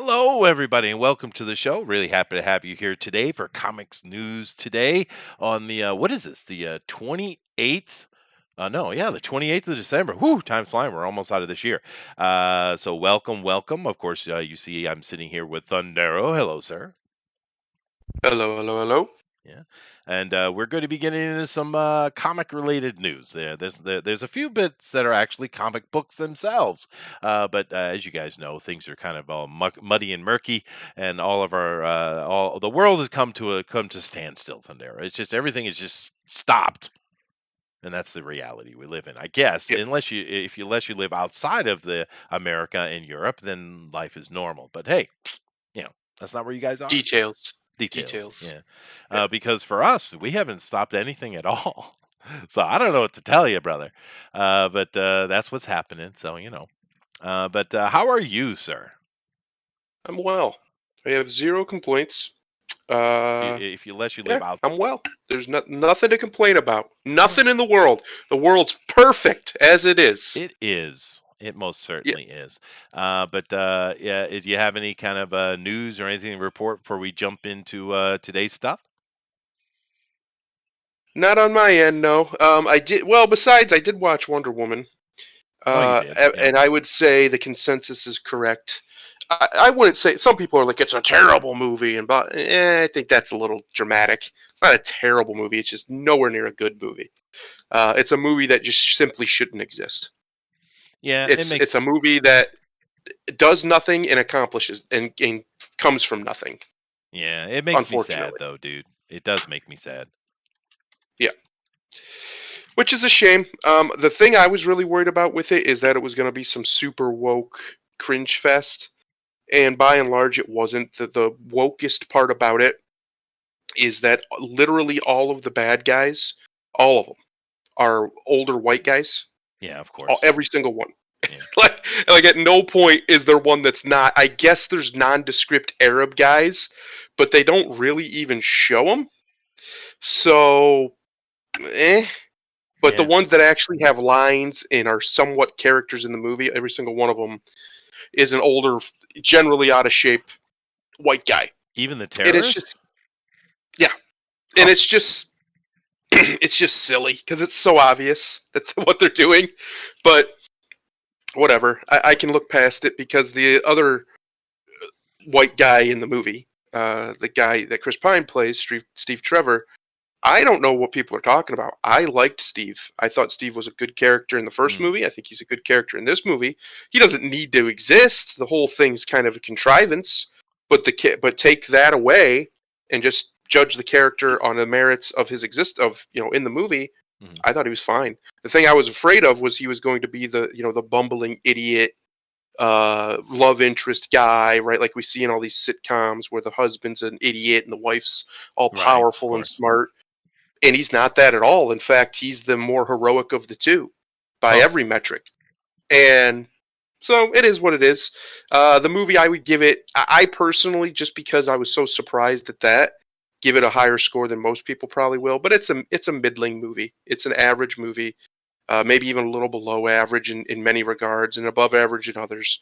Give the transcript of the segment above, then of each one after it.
Hello, everybody, and welcome to the show. Really happy to have you here today for Comics News Today on the what is this? The 28th? No, yeah, the 28th of December. Whoo, time's flying. We're almost out of this year. So welcome, welcome. Of course, you see I'm sitting here with Thundero. Hello, sir. Hello, hello, hello. Yeah, and we're going to be getting into some comic-related news. There's a few bits that are actually comic books themselves, but as you guys know, things are kind of all muddy and murky, and all the world has come to standstill. Thundera. It's just everything is just stopped, and that's the reality we live in. I guess Yep. unless you live outside of the America and Europe, then life is normal. But hey, that's not where you guys are. Details. Details, Details. yeah. Yeah. Because for us, we haven't stopped anything at all. So I don't know what to tell you, brother. But that's what's happening. So But how are you, sir? I'm well. I have zero complaints. Uh, If you let you yeah, live out, I'm well. There's nothing to complain about. well, Nothing in the world. The world's perfect as it is. it is. It most Yeah. certainly is. But yeah, do you have any kind of news or anything to report before we jump into today's stuff? Not on my end, no. I did well. Besides, I did watch Wonder Woman. Oh, you did. Yeah. And I would say the consensus is correct. I wouldn't say some people are like it's a terrible movie, and but I think that's a little dramatic. It's not a terrible movie. It's just nowhere near a good movie. It's a movie that just simply shouldn't exist. Yeah, it It's makes a movie that does nothing and accomplishes and comes from nothing. yeah, it makes me sad Unfortunately, though, dude. It does make me sad. yeah, which is a shame. The thing I was really worried about with it is that it was going to be some super woke cringe fest, and by and large, it wasn't. The wokest part about it is that literally all of the bad guys, all of them, are older white guys. Yeah, of course. Every single one. Yeah. Like at no point is there one that's not. I guess there's nondescript Arab guys, but they don't really even show them. So, eh. But the Yeah. ones that actually have lines and are somewhat characters in the movie, every single one of them is an older, generally out of shape white guy. Even the And it's terrorists? just, yeah, and Huh. it's just it's just silly because it's so obvious that what they're doing. But whatever, I can look past it because the other white guy in the movie, the guy that Chris Pine plays, Steve Trevor, I don't know what people are talking about. I liked Steve. I thought Steve was a good character in the first Mm. movie. I think he's a good character in this movie. He doesn't need to exist. The whole thing's kind of a contrivance. But take that away and just judge the character on the merits of his in the movie. Mhm. I thought he was fine. The thing I was afraid of was he was going to be the bumbling idiot love interest guy, right? Like we see in all these sitcoms where the husband's an idiot and the wife's all Right, of powerful and course. smart, and he's not that at all. In fact, he's the more heroic of the two by Huh. every metric. And so it is what it is. The movie, I would give it. I personally, just because I was so surprised at that, give it a higher score than most people probably will. But it's a middling movie. It's an average movie, maybe even a little below average in many regards, and above average in others.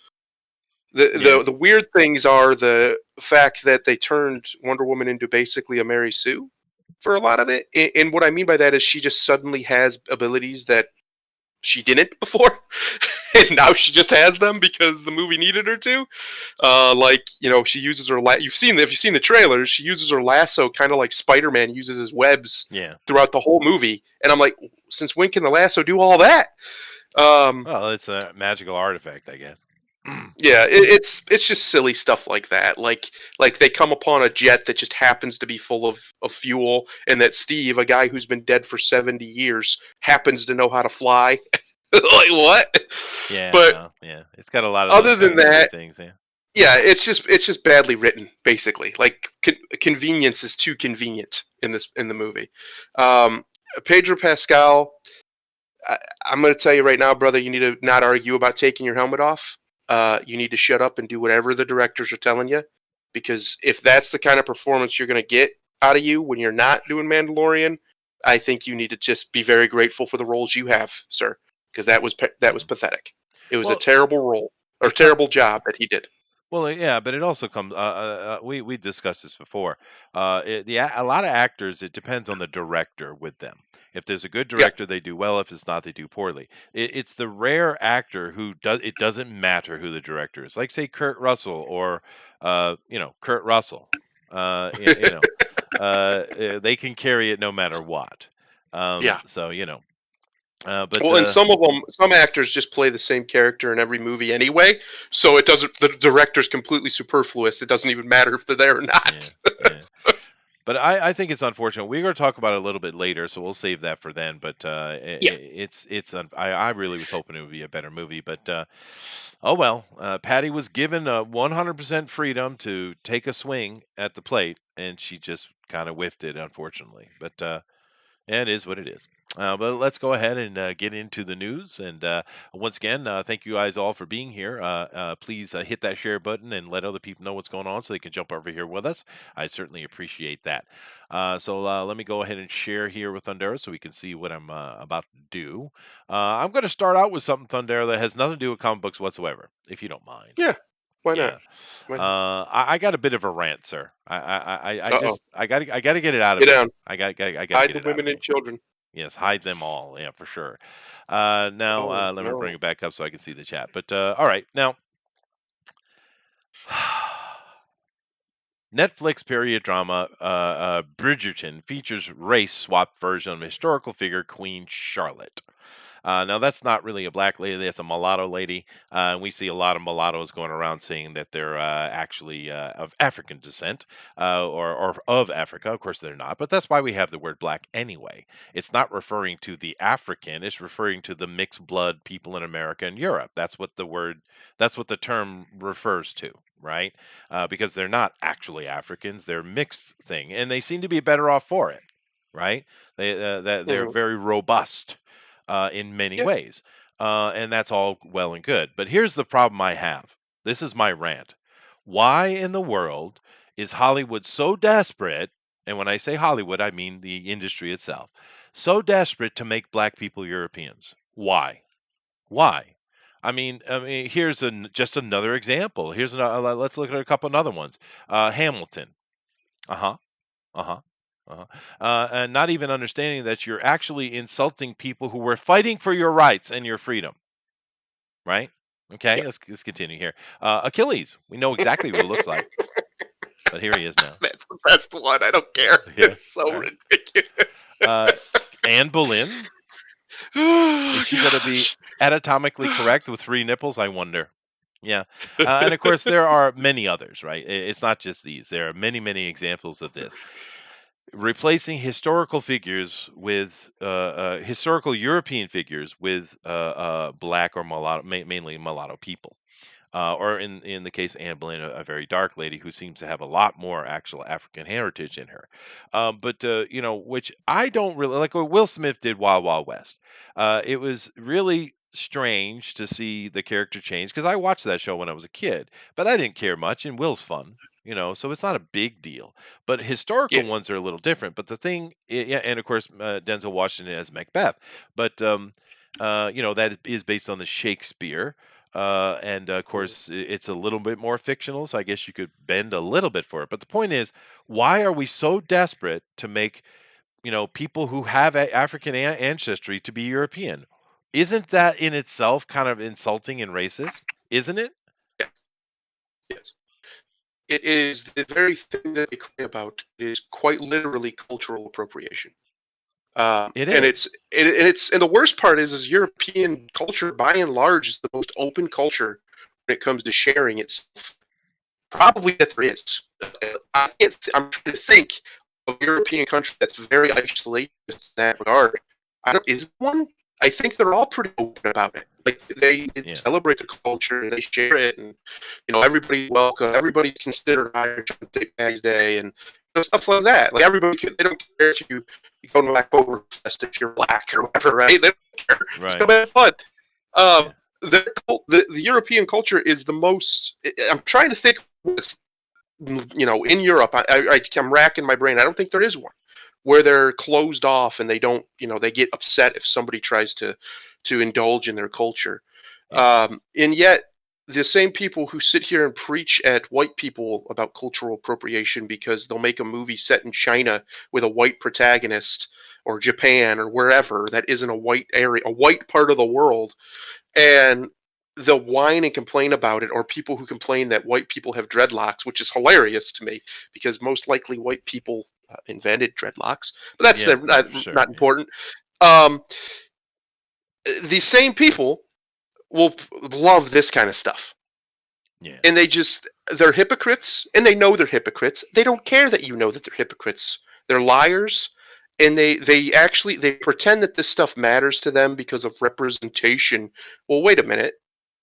The, Yeah. the the weird things are the fact that they turned Wonder Woman into basically a Mary Sue for a lot of it. And what I mean by that is she just suddenly has abilities that she didn't before, and now she just has them because the movie needed her to. She uses her. If you've seen the trailers, she uses her lasso kind of like Spider-Man uses his webs Yeah. throughout the whole movie. And I'm like, since when can the lasso do all that? Um, Well, it's a magical artifact, I guess. Yeah, it's just silly stuff like that. Like they come upon a jet that just happens to be full of fuel, and that Steve, a guy who's been dead for 70 years, happens to know how to fly. Like what? Yeah, But no, yeah. It's got a lot of those other kind than of silly that, things, yeah. yeah, it's just badly written, basically. Like convenience is too convenient in the movie. Um, Pedro Pascal, I, I'm going to tell you right now, brother, you need to not argue about taking your helmet off. You need to shut up and do whatever the directors are telling you, because if that's the kind of performance you're going to get out of you when you're not doing Mandalorian, I think you need to just be very grateful for the roles you have, sir, because that was Mm. pathetic. It was a Well, terrible role or it kind terrible job that he did. Well, yeah, but it also comes. We discussed this before. A lot of actors, it depends on the director with them. If there's a good Yeah. director, they do well. If it's not, they do poorly. It's the rare actor who does. It doesn't matter who the director is. Like say Kurt Russell or Kurt Russell. They can carry it no matter what. Yeah. So but Well, and some actors just play the same character in every movie anyway, so it doesn't. The director's completely superfluous. It doesn't even matter if they're there or yeah, not. yeah. But I think it's unfortunate. We're going to talk about it a little bit later, so we'll save that for then. But Yeah. I really was hoping it would be a better movie, but oh well. Patty was given 100% freedom to take a swing at the plate, and she just kind of whiffed it, unfortunately. But it is what it is. But let's go ahead and get into the news. And once again, thank you guys all for being here. Please hit that share button and let other people know what's going on so they can jump over here with us. I certainly appreciate that. So let me go ahead and share here with Thundera so we can see what I'm about to do. I'm going to start out with something, Thundera, that has nothing to do with comic books whatsoever, if you don't mind. Yeah. Why not? Yeah. Why not? I got a bit of a rant, sir. I Uh oh. just I got to get it out of Get me. down. I got to Hide get the it out of women and me. children. Yes, hide them all. Yeah, for sure. Now Oh let me bring no. it back up so I can see the chat. But all right, now Netflix period drama Bridgerton features race swap version of historical figure Queen Charlotte. Now that's not really a black lady; that's a mulatto lady. And we see a lot of mulattoes going around saying that they're actually of African descent or of Africa. Of course, they're not, but that's why we have the word black anyway. It's not referring to the African; it's referring to the mixed blood people in America and Europe. That's what the term refers to, right? Because they're not actually Africans; they're mixed thing, and they seem to be better off for it, right? They're Hmm. very robust in many Yeah. ways. And that's all well and good. But here's the problem I have. This is my rant. Why in the world is Hollywood so desperate? And when I say Hollywood, I mean the industry itself. So desperate to make black people Europeans. Why? Why? I mean, here's just another example. Here's another. Let's look at a couple other ones. Hamilton. Uh huh. Uh-huh. Uh-huh. And not even understanding that you're actually insulting people who were fighting for your rights and your freedom, right? Okay, Yeah. let's continue here. Achilles, we know exactly what it looks like, but here he is now. That's the best one. I don't care. Yeah. It's so All right. ridiculous. Uh, Anne Boleyn, Oh is she going to be gosh. anatomically correct with three nipples? I wonder. Yeah. And of course, there are many others, right? It's not just these. There are many, many examples of this. Replacing historical figures with historical European figures with black or mulatto, mainly mulatto people, or in the case of Anne Boleyn, a very dark lady who seems to have a lot more actual African heritage in her. But which I don't really like. What Will Smith did Wild Wild West. It was really strange to see the character change because I watched that show when I was a kid, but I didn't care much, and Will's fun. So it's not a big deal. But historical Yeah. ones are a little different. But the thing, yeah, and of course Denzel Washington as Macbeth. But that is based on the Shakespeare, and of course, it's a little bit more fictional, so I guess you could bend a little bit for it. But the point is, why are we so desperate to make people who have African ancestry to be European? Isn't that in itself kind of insulting and racist? Isn't it? Yeah. Yes. It is the very thing that they cry about is quite literally cultural appropriation. It And is. and the worst part is European culture by and large is the most open culture when it comes to sharing itself. Probably that there is. I'm trying to think of a European country that's very isolated in that regard. I don't. Is there one? I think they're all pretty open about it. Like they Yeah. celebrate the culture and they share it, and everybody's welcome. Everybody's considered Irish on St. Patty's Day, and stuff like that. Like they don't care if you go to Oktoberfest if you're black or whatever, right? They don't care. Just Right. come have fun. Yeah. The European culture is the most. I'm trying to think what's in Europe. I'm racking my brain. I don't think there is one where they're closed off and they don't they get upset if somebody tries to indulge in their culture. Yeah. And yet. the same people who sit here and preach at white people about cultural appropriation because they'll make a movie set in China with a white protagonist, or Japan or wherever that isn't a white area, a white part of the world, and they'll whine and complain about it, or people who complain that white people have dreadlocks, which is hilarious to me because most likely white people invented dreadlocks, but that's Yeah, sure. not Yeah, important. Um, these same people will love this kind of stuff, yeah, and they're hypocrites, and they know they're hypocrites. They don't care that you know that they're hypocrites. They're liars, and they pretend that this stuff matters to them because of representation. Well, wait a minute.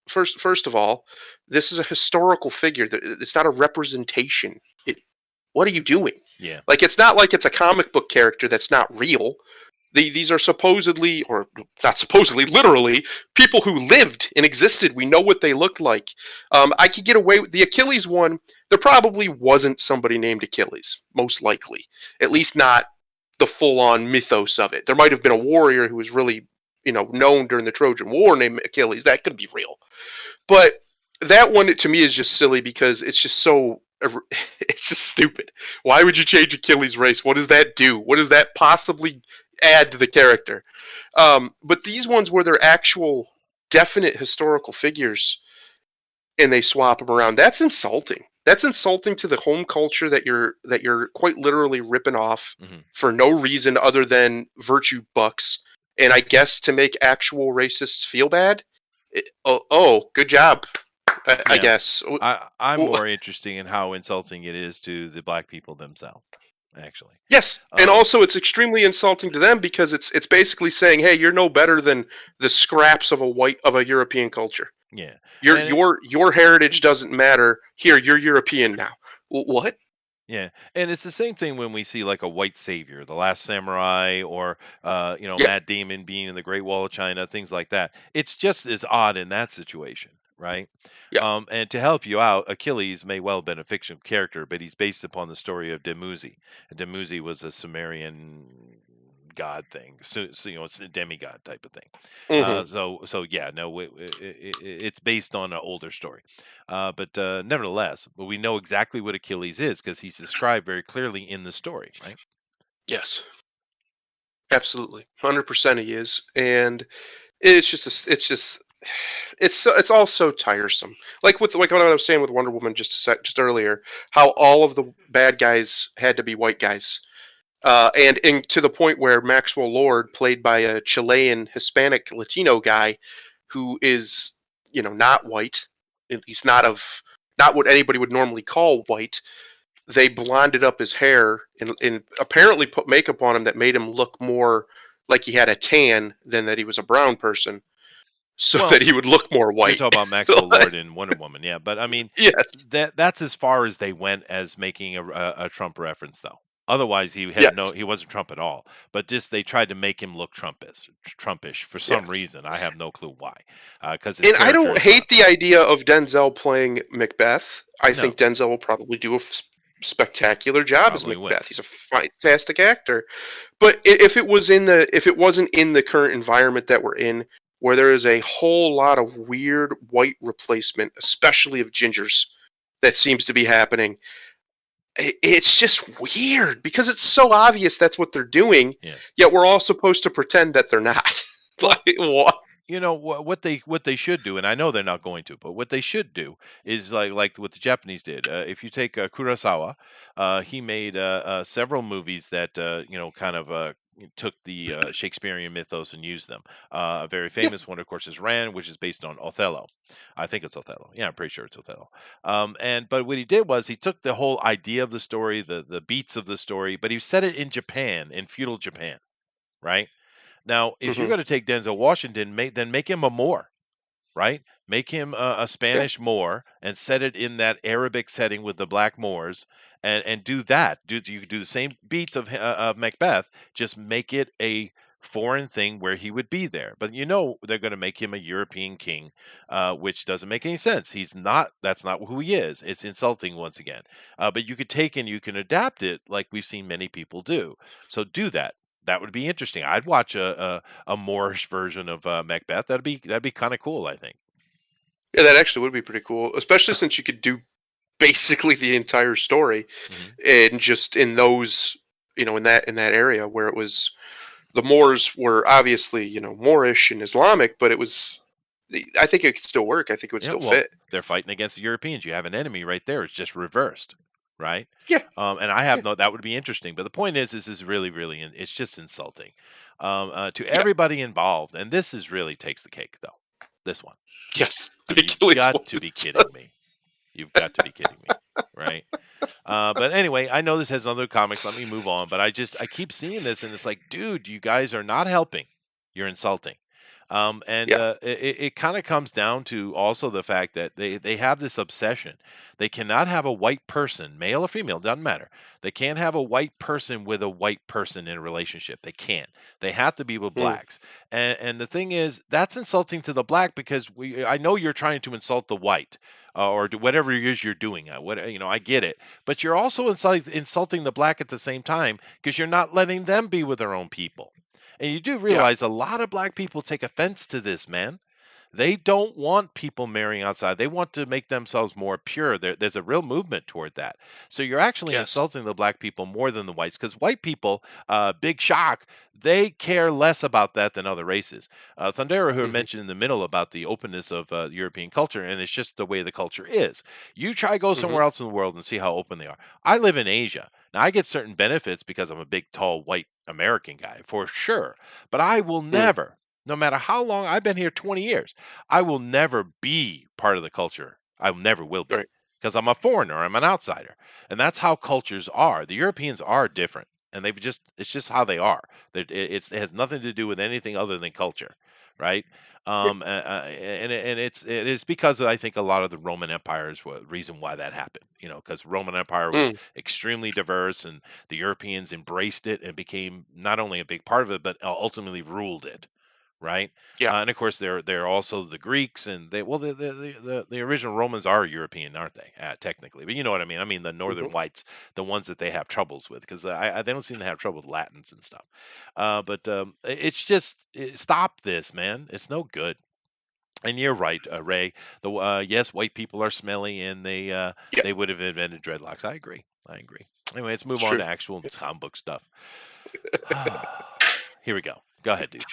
First of all, this is a historical figure. It's not a representation. It, what are you doing? yeah. Like, it's not like it's a comic book character that's not real. These are supposedly, or not supposedly, literally, people who lived and existed. We know what they looked like. I could get away with the Achilles one. There probably wasn't somebody named Achilles, most likely. At least not the full-on mythos of it. There might have been a warrior who was really, known during the Trojan War named Achilles. That could be real. But that one to me is just silly because it's just so it's just stupid. Why would you change Achilles' race? What does that do? What does that possibly add to the character? But these ones where they're actual definite historical figures and they swap them around, that's insulting. That's insulting to the home culture that you're quite literally ripping off Hmm. for no reason other than virtue bucks, and I guess to make actual racists feel bad. Oh, good job. I Yeah. guess. I'm Well, more interested in how insulting it is to the black people themselves, actually. yes, and Um, also it's extremely insulting to them because it's basically saying, "Hey, you're no better than the scraps of a European culture. yeah, Your and your your heritage doesn't matter. Here, you're European now." What? yeah, and it's the same thing when we see like a white savior, The Last Samurai, or Yeah. Matt Damon being in the Great Wall of China, things like that. It's just as odd in that situation, right? Yeah. And to help you out, Achilles may well have been a fictional character, but he's based upon the story of Dumuzi. Dumuzi was a Sumerian god thing, so it's a demigod type of thing. Hmm. So yeah, no, it's based on an older story, but nevertheless, but we know exactly what Achilles is because he's described very clearly in the story, right? Yes. Absolutely. 100% he is, and it's all so tiresome. Like what I was saying with Wonder Woman just earlier, how all of the bad guys had to be white guys. And to the point where Maxwell Lord, played by a Chilean Hispanic Latino guy, who is not white, at least not what anybody would normally call white. They blonded up his hair and apparently put makeup on him that made him look more like he had a tan than that he was a brown person, so Well, that he would look more you're white. talking about Maxwell Lord in Wonder Woman, yeah, but I mean Yes, that's as far as they went as making a Trump reference, though. Otherwise, yes, he wasn't Trump at all. But just they tried to make him look Trumpish for some yes. reason. I have no clue why, because his And I character don't is not. hate the idea of Denzel playing Macbeth. I think No, Denzel will probably do a spectacular job as probably will. Macbeth. He's a fantastic actor. But if it wasn't in the current environment that we're in, where there is a whole lot of weird white replacement, especially of gingers, that seems to be happening, it's just weird because it's so obvious that's what they're doing. Yeah. Yet we're all supposed to pretend that they're not. Well, Like what? what they should do, and I know they're not going to, but what they should do is like what the Japanese did. If you take Kurosawa, he made several movies that kind of took the Shakespearean mythos and used them. A very Yeah. famous one, of course, is Ran, which is based on Othello. I think it's Othello. Yeah, I'm pretty sure it's Othello. And but what he did was he took the whole idea of the story, the beats of the story, but he set it in Japan, in feudal Japan, right? Now, if you're Hmm. going to take Denzel Washington, then make him a Moor, right? Make him a Yeah. Spanish Moor and set it in that Arabic setting with the black Moors, and do that. You could do the same beats of Macbeth, just make it a foreign thing where he would be there. But they're going to make him a European king, which doesn't make any sense. He's not. That's not who he is. It's insulting once again. But you could take and you can adapt it like we've seen many people do. So do that. That would be interesting. I'd watch a Moorish version of Macbeth. That'd be kind of cool, I think. Yeah, that actually would be pretty cool, especially since you could do basically the entire story Hmm. and just in those, in that area where it was the Moors were obviously, Moorish and Islamic, but it was. I think it could still work. I think it would Yeah, still well, fit. they're fighting against the Europeans. You have an enemy right there. It's just reversed, right? Yeah, And I yeah, have no. That would be interesting. But the point is, this is really, really, it's just insulting to yeah. everybody involved. And this is really takes the cake, though. This one, Yes, the you've Achilles one got to is be just. kidding me. You've got to be kidding me, right? But anyway, I know this has other comics. Let me move on. But I keep seeing this, and it's like, dude, you guys are not helping. You're insulting. And Yeah. it kind of comes down to also the fact that they have this obsession. They cannot have a white person, male or female, doesn't matter. They can't have a white person with a white person in a relationship. They can't. They have to be with Mm, blacks. And the thing is, that's insulting to the black because I know you're trying to insult the white or do whatever it is you're doing. I get it, but you're also insulting the black at the same time because you're not letting them be with their own people. And you do yeah. realize a lot of black people take offense to this, man. They don't want people marrying outside. They want to make themselves more pure. There's a real movement toward that. So you're actually Yes. insulting the black people more than the whites because white people, big shock, they care less about that than other races. Thundera, who Hmm. mentioned in the middle about the openness of European culture, and it's just the way the culture is. You try go Hmm. somewhere else in the world and see how open they are. I live in Asia. Now I get certain benefits because I'm a big, tall, white American guy, for sure. But I will Mm, never, no matter how long I've been here, 20 years, I will never be part of the culture. I never will be right. because I'm a foreigner. I'm an outsider, and that's how cultures are. The Europeans are different, and it's just how they are. It has nothing to do with anything other than culture, right? Yeah. And it is because I think a lot of the Roman Empire is the reason why that happened. Because Roman Empire was Mm, extremely diverse, and the Europeans embraced it and became not only a big part of it, but ultimately ruled it, right? yeah. And of course, they're also the Greeks, and the original Romans are European, aren't they? Technically, but you know what I mean. I mean the Hmm. Northern Whites, the ones that they have troubles with, because they don't seem to have trouble with Latins and stuff. But it's just stop this, man. It's no good. And you're right, Ray. Yes, white people are smelly, and Yeah. they would have invented dreadlocks. I agree. I agree. Anyway, let's move It's on true. to actual comic book stuff. Here we go. Go ahead, dude.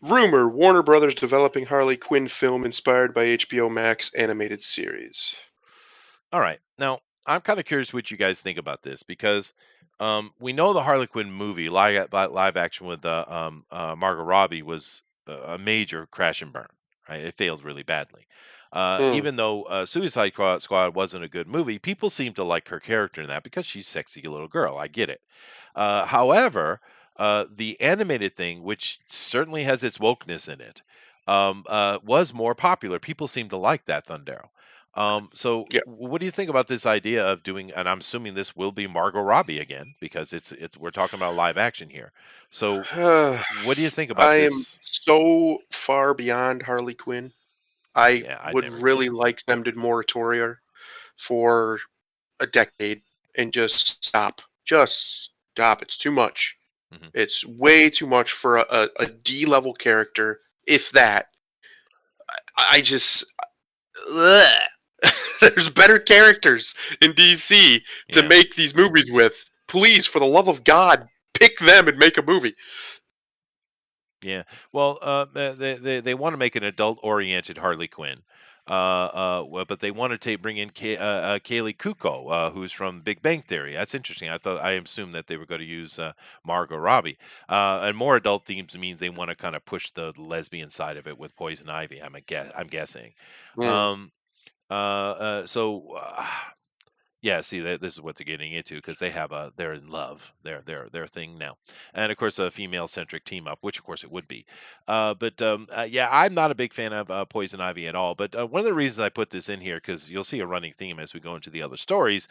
Rumor: Warner Brothers developing Harley Quinn film inspired by HBO Max animated series. All right. Now, I'm kind of curious what you guys think about this because we know the Harley Quinn movie, live action with Margot Robbie, was a major crash and burn. Right? It failed really badly. Mm, Even though Squad wasn't a good movie, people seem to like her character in that because she's a sexy little girl. I get it. However, the animated thing, which certainly has its wokeness in it, was more popular. People seem to like that Thundero. So yeah. what do you think about this idea of doing? And I'm assuming this will be Margot Robbie again because it's we're talking about live action here. So what do you think I about am this? so far beyond Harley Quinn. I Yeah, I'd would never get really into it. like them to moratoria for a decade and just stop. Just stop. It's too much. Hmm. It's way too much for a D level character, if that. I just. Ugh. There's better characters in DC to Yeah. make these movies with. Please, for the love of God, pick them and make a movie. Yeah. Well, they want to make an adult-oriented Harley Quinn. But they want to bring in Kaylee Kuko, who's from Big Bang Theory. That's interesting. I assumed that they were going to use Margot Robbie. And more adult themes means they want to kind of push the lesbian side of it with Poison Ivy. I'm guessing. Mm, Um, so yeah, see, this is what they're getting into because they're in love, their thing now, and of course a female-centric team up, which of course it would be. But yeah, I'm not a big fan of Poison Ivy at all. But one of the reasons I put this in here, because you'll see a running theme as we go into the other stories,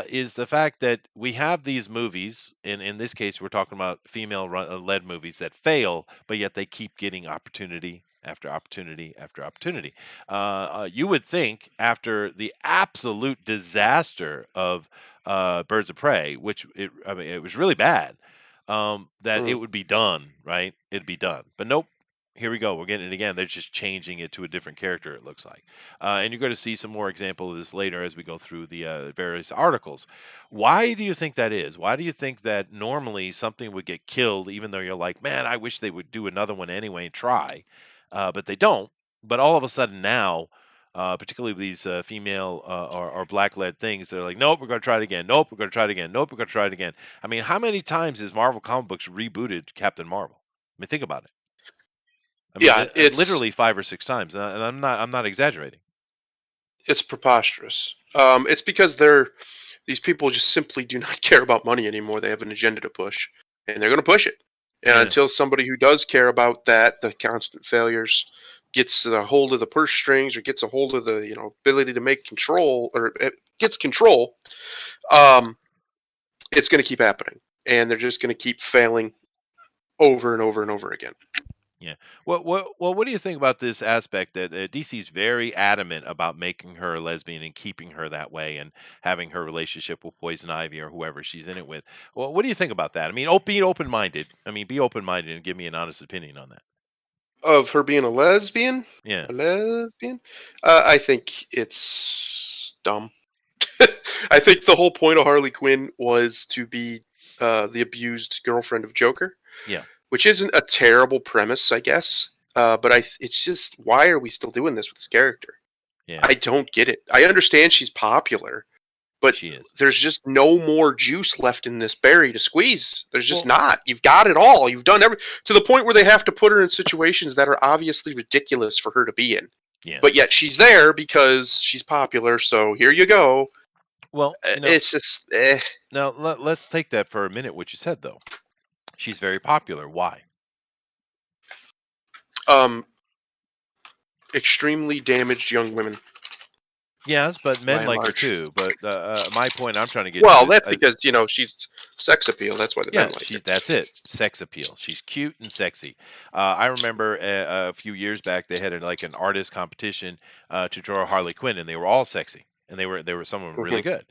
is the fact that we have these movies, and in this case, we're talking about female-led movies that fail, but yet they keep getting opportunity after opportunity after opportunity. You would think after the absolute disaster of Birds of Prey, I mean, it was really bad, that it mm. would be done, right? It'd be done, but nope. here we go. We're getting it again. They're just changing it to a different character, it looks like. And you're going to see some more example of this later as we go through the various articles. Why do you think that is? Why do you think that normally something would get killed, even though you're like, man, I wish they would do another one anyway and try, but they don't. But all of a sudden now, particularly with these female or black-led things, they're like, nope, we're going to try it again. Nope, we're going to try it again. Nope, we're going to try it again. I mean, how many times has Marvel comic books rebooted Captain Marvel? I mean, think about it. I mean, Yeah, it's literally 5 or 6 times, and I'm not exaggerating. it's preposterous. It's because these people just simply do not care about money anymore. They have an agenda to push, and they're going to push it. And Yeah. until somebody who does care about that, the constant failures, gets a hold of the purse strings or gets a hold of the ability to make control or gets control, it's going to keep happening, and they're just going to keep failing over and over and over again. Yeah. What do you think about this aspect that DC's very adamant about making her a lesbian and keeping her that way and having her relationship with Poison Ivy or whoever she's in it with? Well, what do you think about that? I mean, be open-minded. I mean, be open-minded and give me an honest opinion on that. Of her being a lesbian? Yeah. A lesbian? I think it's dumb. I think the whole point of Harley Quinn was to be the abused girlfriend of Joker. Yeah. Which isn't a terrible premise, I guess. But it's just, why are we still doing this with this character? Yeah. I don't get it. I understand she's popular, but She is. there's just no more juice left in this berry to squeeze. There's just not. You've got it all. You've done to the point where they have to put her in situations that are obviously ridiculous for her to be in. Yeah. But yet she's there because she's popular, so here you go. Well, it's just Now let's take that for a minute. What you said though, she's very popular. Why? Extremely damaged young women. Yes, but men like her too. But my point I'm trying to get. Well, that's because she's sex appeal. That's why the men like her. That's it. Sex appeal. She's cute and sexy. I remember a few years back they had an artist competition to draw Harley Quinn, and they were all sexy, and they were some of them really good.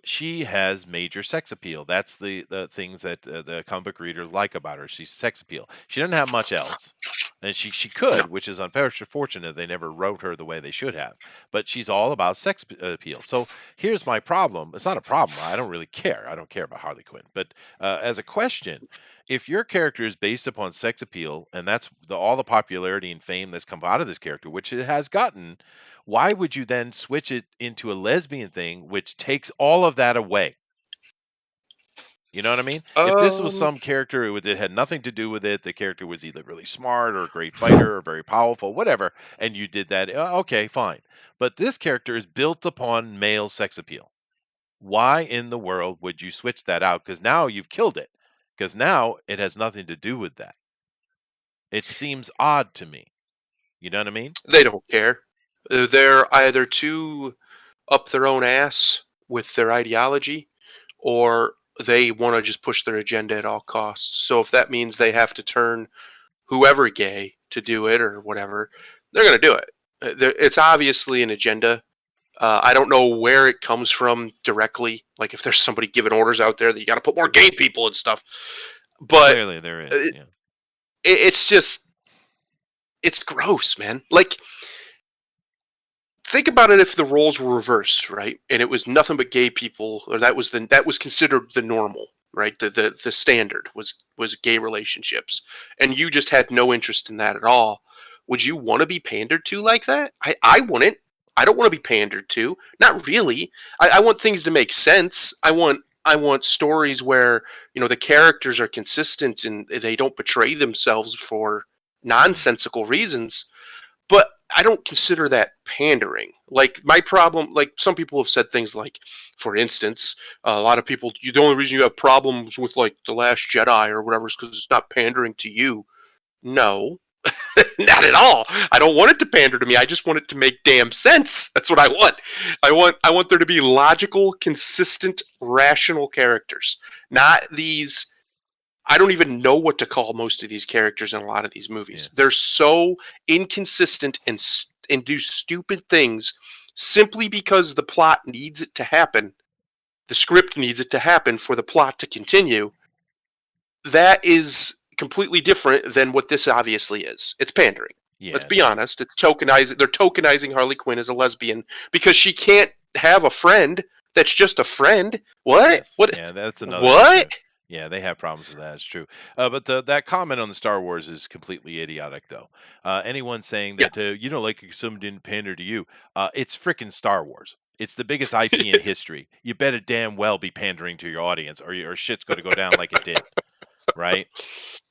She has major sex appeal. That's the things that the comic book readers like about her. She's sex appeal. She doesn't have much else. And she could, which is unfortunate. They never wrote her the way they should have. But she's all about sex appeal. So here's my problem. It's not a problem. I don't really care. I don't care about Harley Quinn. But as a question, if your character is based upon sex appeal, and that's all the popularity and fame that's come out of this character, which it has gotten, why would you then switch it into a lesbian thing, which takes all of that away? You know what I mean? If this was some character it had nothing to do with it, the character was either really smart or a great fighter or very powerful, whatever, and you did that, okay, fine. But this character is built upon male sex appeal. Why in the world would you switch that out? Because now you've killed it. Because now it has nothing to do with that. It seems odd to me. You know what I mean? They don't care. They're either too up their own ass with their ideology, or they want to just push their agenda at all costs. So if that means they have to turn whoever gay to do it or whatever, they're going to do it. It's obviously an agenda. I don't know where it comes from directly. Like if there's somebody giving orders out there that you got to put more gay people and stuff. But clearly there is. It's just, it's gross, man. Like, think about it if the roles were reversed, right? And it was nothing but gay people, or that was considered the normal, right? The standard was gay relationships, and you just had no interest in that at all. Would you want to be pandered to like that? I wouldn't. I don't want to be pandered to. Not really. I want things to make sense. I want stories where the characters are consistent and they don't betray themselves for nonsensical reasons. But I don't consider that pandering. Like, my problem, like some people have said things like, for instance, a lot of people, the only reason you have problems with like The Last Jedi or whatever is because it's not pandering to you. No, not at all. I don't want it to pander to me. I just want it to make damn sense. That's what I want. I want there to be logical, consistent, rational characters, not these. I don't even know what to call most of these characters in a lot of these movies. Yeah. They're so inconsistent and do stupid things simply because the plot needs it to happen. The script needs it to happen for the plot to continue. That is completely different than what this obviously is. It's pandering. Let's Yeah, be honest. It's tokenizing. They're tokenizing Harley Quinn as a lesbian because she can't have a friend that's just a friend. What? yes, What? yeah, that's another What? issue. Yeah, they have problems with that. It's true. But that comment on the Star Wars is completely idiotic, though. Anyone saying Yeah. that like someone didn't pander to you, it's freaking Star Wars. It's the biggest IP in history. You better damn well be pandering to your audience, or shit's going to go down like it did, right?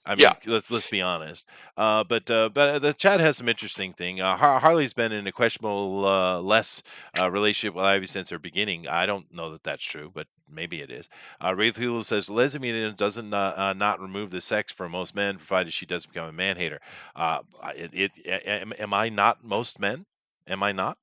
I Yeah. mean, let's be honest. But the chat has some interesting thing. Harley's been in a questionable, less relationship with Ivy since her beginning. I don't know that that's true, but maybe it is. Wraith Hulu says lesbian doesn't not remove the sex for most men, provided she doesn't become a man hater. Am I not most men? Am I not?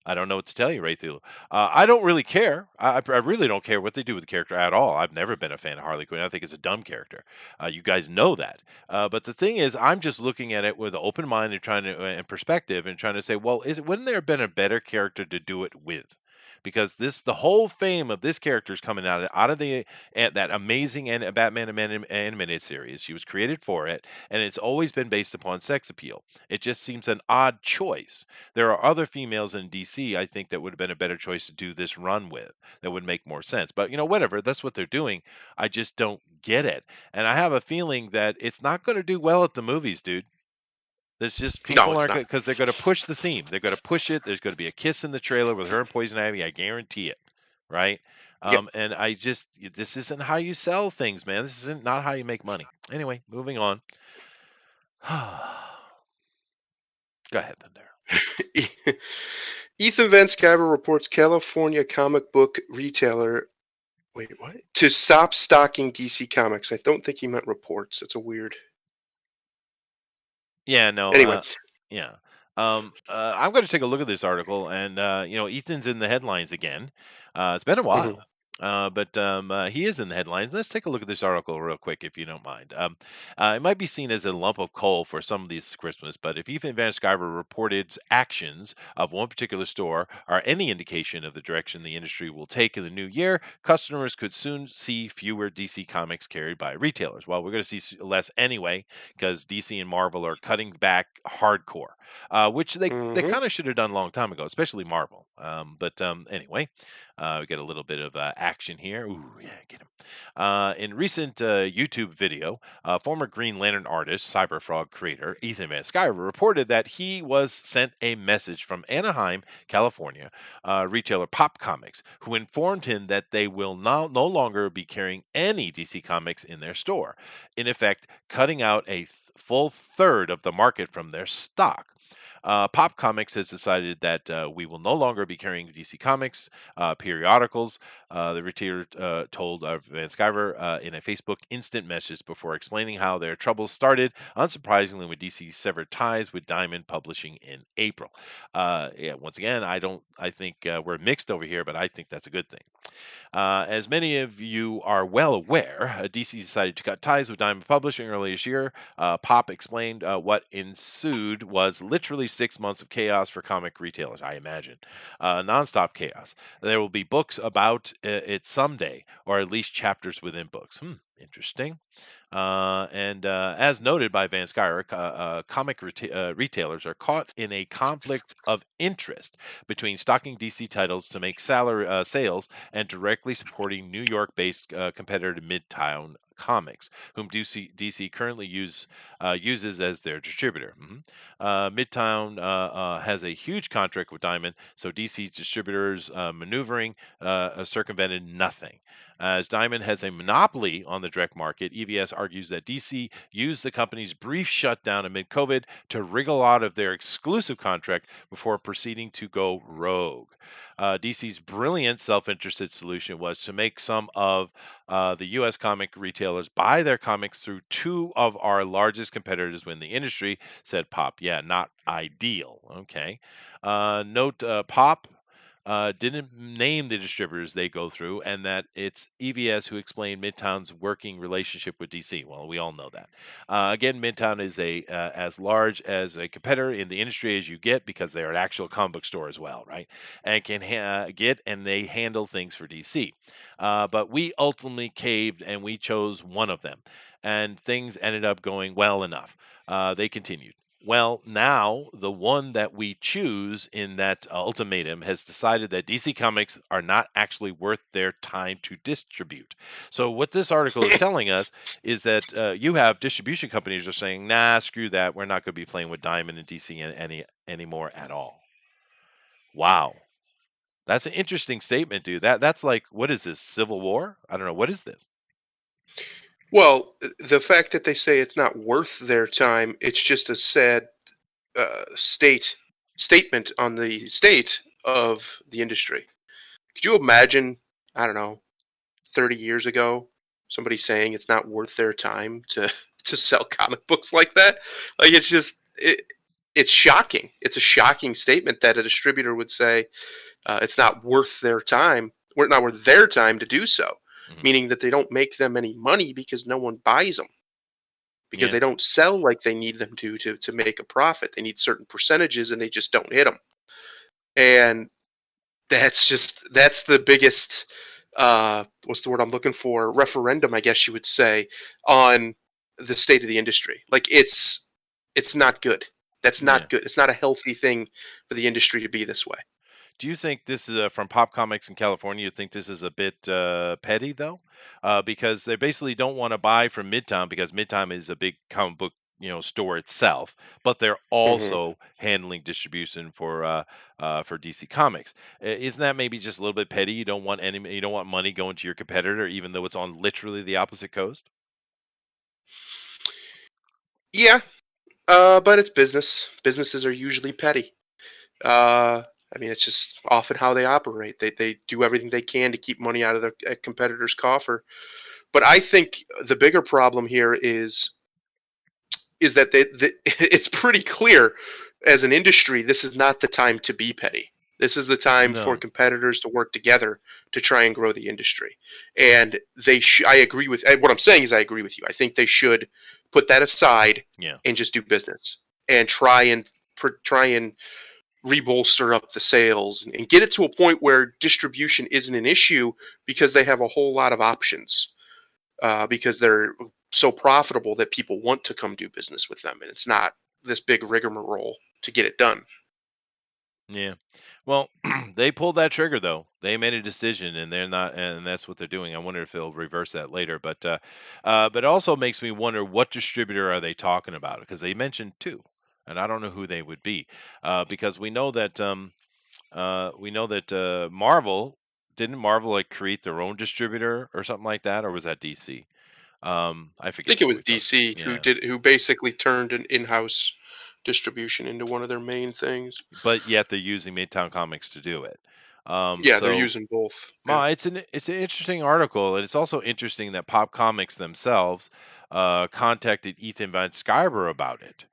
I don't know what to tell you, Raythula. I don't really care. I really don't care what they do with the character at all. I've never been a fan of Harley Quinn. I think it's a dumb character. You guys know that. But the thing is, I'm just looking at it with an open mind and trying to and perspective and trying to say, well, wouldn't there have been a better character to do it with? Because the whole fame of this character is coming out of the that amazing and Batman animated series. She was created for it, and it's always been based upon sex appeal. It just seems an odd choice. There are other females in DC, I think, that would have been a better choice to do this run with. That would make more sense. But whatever. That's what they're doing. I just don't get it, and I have a feeling that it's not going to do well at the movies, dude. There's just No, people it's aren't not. because they're going to push the theme. They're going to push it. There's going to be a kiss in the trailer with her and Poison Ivy. I guarantee it. Right? Yeah. And this isn't how you sell things, man. This isn't not how you make money. Anyway, moving on. Go ahead, then, there. Ethan Van Sciver reports California comic book retailer. Wait, what? To stop stocking DC Comics. I don't think he meant reports. That's a weird. Yeah, no, Anyway. yeah. I'm going to take a look at this article, and Ethan's in the headlines again. It's been a Mhm. while, but he is in the headlines. Let's take a look at this article real quick, if you don't mind. It might be seen as a lump of coal for some of these Christmas, but if Ethan Van Sciver reported actions of one particular store are any indication of the direction the industry will take in the new year, customers could soon see fewer DC Comics carried by retailers. Well, we're going to see less anyway because DC and Marvel are cutting back hardcore, which they Mhm. kind of should have done a long time ago, especially Marvel. But anyway, we get a little bit of action here. Ooh, yeah, get him. In recent YouTube video, former Green Lantern artist, Cyberfrog creator Ethan Van Sciver reported that he was sent a message from Anaheim, California, retailer Pop Comics, who informed him that they will now no longer be carrying any DC Comics in their store, in effect, cutting out a full third of the market from their stock. Pop Comics has decided that we will no longer be carrying DC Comics periodicals. The retailer told Van Sciver in a Facebook instant message before explaining how their troubles started, unsurprisingly, when DC severed ties with Diamond Publishing in April. Yeah, once again, I think we're mixed over here, but I think that's a good thing. As many of you are well aware, DC decided to cut ties with Diamond Publishing earlier this year. Pop explained what ensued was literally 6 months of chaos for comic retailers, I imagine. Nonstop chaos. There will be books about it someday, or at least chapters within books. Interesting. And as noted by Van Sciver, retailers are caught in a conflict of interest between stocking DC titles to make sales and directly supporting New York-based competitor Midtown Comics, whom DC currently uses as their distributor. Midtown has a huge contract with Diamond, so DC's distributors maneuvering circumvented nothing. As Diamond has a monopoly on the direct market, EVS argues that DC used the company's brief shutdown amid COVID to wriggle out of their exclusive contract before proceeding to go rogue. DC's brilliant self interested solution was to make some of the U.S. comic retailers buy their comics through two of our largest competitors in the industry, said Pop. Yeah, not ideal. Okay. Note Pop didn't name the distributors they go through, and that it's EVS who explained Midtown's working relationship with DC. Well, we all know that. Again, Midtown is a as large as a competitor in the industry as you get because they're an actual comic book store as well, right? And can get and they handle things for DC. But we ultimately caved and we chose one of them, and things ended up going well enough. They continued. Well, now the one that we choose in that ultimatum has decided that DC Comics are not actually worth their time to distribute. So, what this article is telling us is that you have distribution companies are saying, "Nah, screw that. We're not going to be playing with Diamond and DC anymore at all." Wow, that's an interesting statement, dude. That's like, what is this? Civil War? I don't know. What is this? Well, the fact that they say it's not worth their time, it's just a sad statement on the state of the industry. Could you imagine, I don't know, 30 years ago, somebody saying it's not worth their time to to sell comic books like that? Like it's shocking. It's a shocking statement that a distributor would say it's not worth their time. We're not worth their time to do so, Hmm. meaning that they don't make them any money because no one buys them because Yeah, they don't sell like they need them to make a profit. They need certain percentages and they just don't hit them. And that's the biggest what's the word I'm looking for? Referendum, I guess you would say, on the state of the industry. Like it's not good. That's yeah. not good. It's not a healthy thing for the industry to be this way. Do you think this is from Pop Comics in California? You think this is a bit petty though, because they basically don't want to buy from Midtown because Midtown is a big comic book store itself, but they're Hmm. also handling distribution for DC Comics. Isn't that maybe just a little bit petty? You don't want money going to your competitor, even though it's on literally the opposite coast. Yeah, but it's business. Businesses are usually petty. Uh, I mean, it's just often how they operate. They do everything they can to keep money out of their competitor's coffer. But I think the bigger problem here is that it's pretty clear as an industry this is not the time to be petty. This is the time for No. competitors to work together to try and grow the industry. And I agree with what I'm saying is I agree with you. I think they should put that aside Yeah. and just do business and try and rebolster up the sales and get it to a point where distribution isn't an issue because they have a whole lot of options because they're so profitable that people want to come do business with them, and it's not this big rigmarole to get it done. Yeah. Well, they pulled that trigger though. They made a decision, and they're not, and that's what they're doing. I wonder if they'll reverse that later. But it also makes me wonder what distributor are they talking about? Because they mentioned two, and I don't know who they would be. Because we know that Marvel didn't Marvel like create their own distributor or something like that, or was that DC? I I forget think it who was we talked. DC Yeah. who basically turned an in-house distribution into one of their main things. But yet they're using Midtown Comics to do it. Yeah, they're So using both. Yeah. Ma, it's an interesting article, and it's also interesting that Pop Comics themselves contacted Ethan Van Sciver about it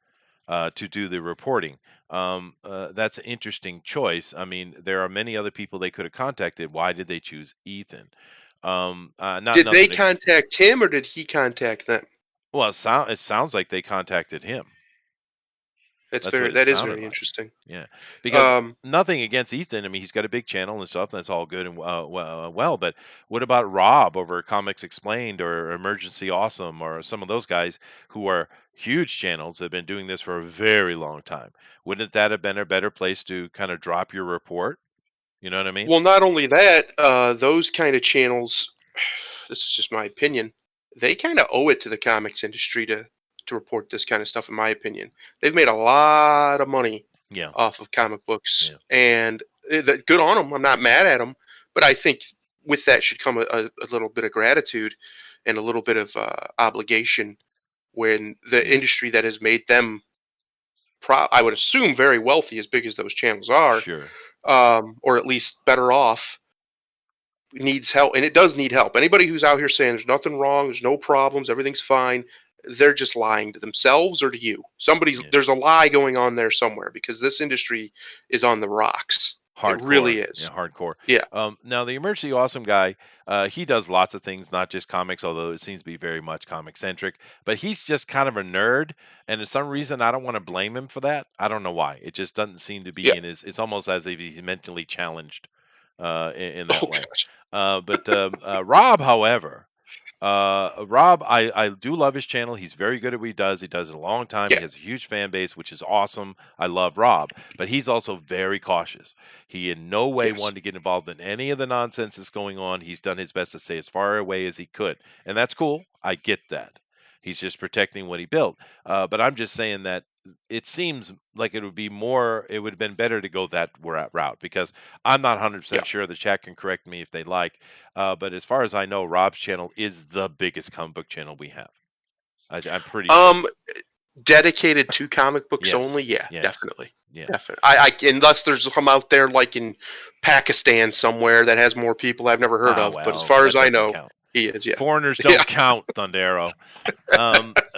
to do the reporting. That's an interesting choice. I mean, there are many other people they could have contacted. Why did they choose Ethan? Not Did they nothing. contact him or did he contact them? Well, it sounds like they contacted him. That's what it That is sounded very like. interesting. Yeah, because Um, nothing against Ethan. I mean, he's got a big channel and stuff. That's all good and well. But what about Rob over at Comics Explained or Emergency Awesome or some of those guys who are huge channels that have been doing this for a very long time? Wouldn't that have been a better place to kind of drop your report? You know what I mean? well, not only that, those kind of channels, this is just my opinion, they kind of owe it to the comics industry to report this kind of stuff. In my opinion, they've made a lot of money Yeah, off of comic books, yeah, and good on them. I'm not mad at them, but I think with that should come a little bit of gratitude and a little bit of obligation when the yeah. industry that has made them, I would assume, very wealthy, as big as those channels are, Sure. or at least better off, needs help, and it does need help. Anybody who's out here saying there's nothing wrong, there's no problems, everything's fine, they're just lying to themselves or to you. Yeah. There's a lie going on there somewhere because this industry is on the rocks. It really Hardcore, yeah, is. hardcore. Yeah. Now the Emergency Awesome guy, he does lots of things, not just comics, although it seems to be very much comic centric. But he's just kind of a nerd, and for some reason, I don't want to blame him for that. I don't know why. It just doesn't seem to be Yeah. in his. It's almost as if he's mentally challenged in that Oh way. gosh. But Rob, however, Rob, I do love his channel. He's very good at what he does. He does it a long time. He Yeah. has a huge fan base, which is awesome. I love Rob, but he's also very cautious. He in no way Yes. wanted to get involved in any of the nonsense that's going on. He's done his best to stay as far away as he could, and that's cool. I get that. He's just protecting what he built. But I'm just saying that it seems like it would have been better to go that route because I'm not Yeah. 100% sure. The chat can correct me if they like. But as far as I know, Rob's channel is the biggest comic book channel we have. I'm pretty sure. Um, dedicated to comic books Yes. only. Yeah, Yes. definitely. Yeah. Definitely. Unless there's some out there like in Pakistan somewhere that has more people I've never heard Ah, of. But as well, far as that I doesn't know, count. he is. Yeah. Foreigners Yeah. don't count, Thundero.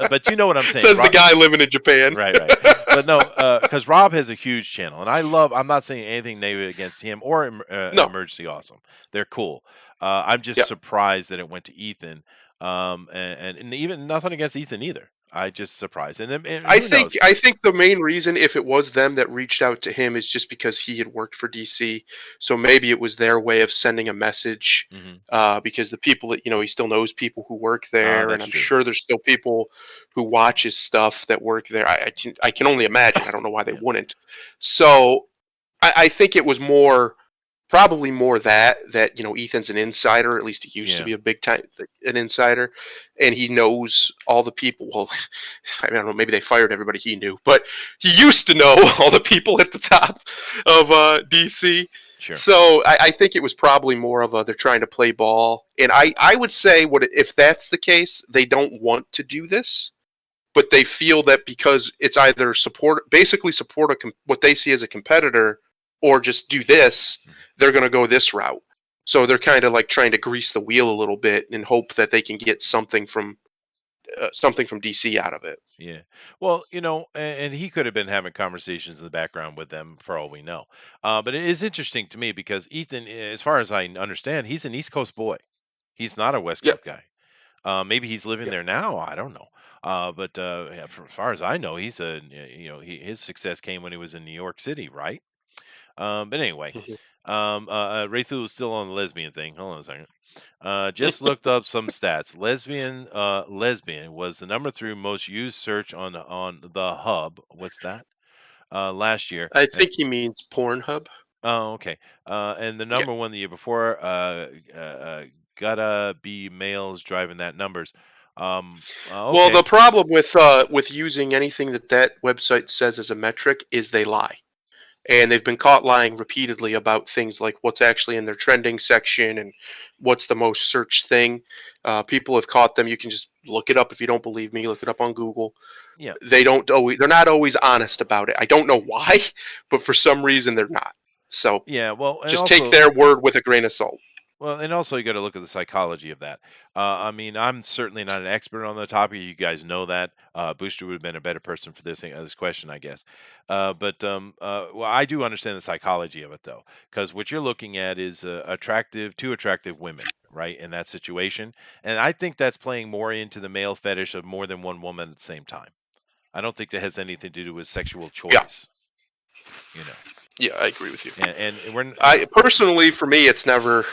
But you know what I'm saying. Says the guy living in Japan. Right, right. But no, because Rob has a huge channel, and I'm not saying anything negative against him or No. Emergency Awesome. They're cool. I'm just Yeah. surprised that it went to Ethan, and even nothing against Ethan either. I just surprised, and who knows? I think the main reason, if it was them that reached out to him, is just because he had worked for DC. So maybe it was their way of sending a message. Hmm. Because the people that he still knows people who work Ah, there, and that's I'm true. sure there's still people who watch his stuff that work there. I can only imagine. I don't know why they Yeah, wouldn't. So I think it was probably more that Ethan's an insider. At least he used to yeah, be a big time an insider, and he knows all the people. Well, I don't know, maybe they fired everybody he knew, but he used to know all the people at the top of DC. sure. So I think it was probably more of a they're trying to play ball, and I would say if that's the case, they don't want to do this, but they feel that because it's either basically support what they see as a competitor, or just do this, Mhm. they're going to go this route. So they're kind of like trying to grease the wheel a little bit and hope that they can get something from DC out of it. Yeah. Well, and he could have been having conversations in the background with them for all we know. But it is interesting to me because Ethan, as far as I understand, he's an East Coast boy. He's not a West Yep. Coast guy. Maybe he's living Yep. there now. I don't know. But yeah, as far as I know, his success came when he was in New York City, right? But anyway, Mhm. Raythu is still on the lesbian thing. Hold on a second. Just looked up some stats. Lesbian was the number 3 most used search on the hub. What's that? Last year. I think he means Pornhub. Oh, okay. And the Yeah. number 1 the year before. Gotta be males driving that numbers. Well, Okay. the problem with using anything that website says as a metric is they lie. And they've been caught lying repeatedly about things like what's actually in their trending section and what's the most searched thing. People have caught them. You can just look it up if you don't believe me. Look it up on Google. Yeah. They're not always honest about it. I don't know why, but for some reason they're not. So Yeah. Well, and just take also their word with a grain of salt. you got to look at the psychology of that. I mean, I'm certainly not an expert on the topic. You guys know that. Booster would have been a better person for this question, I guess. Well, I do understand the psychology of it though, because what you're looking at is two attractive women, right, in that situation, and I think that's playing more into the male fetish of more than one woman at the same time. I don't think that has anything to do with sexual Yeah, choice, you know. yeah, I agree with you. And we're, I personally, for me, it's never.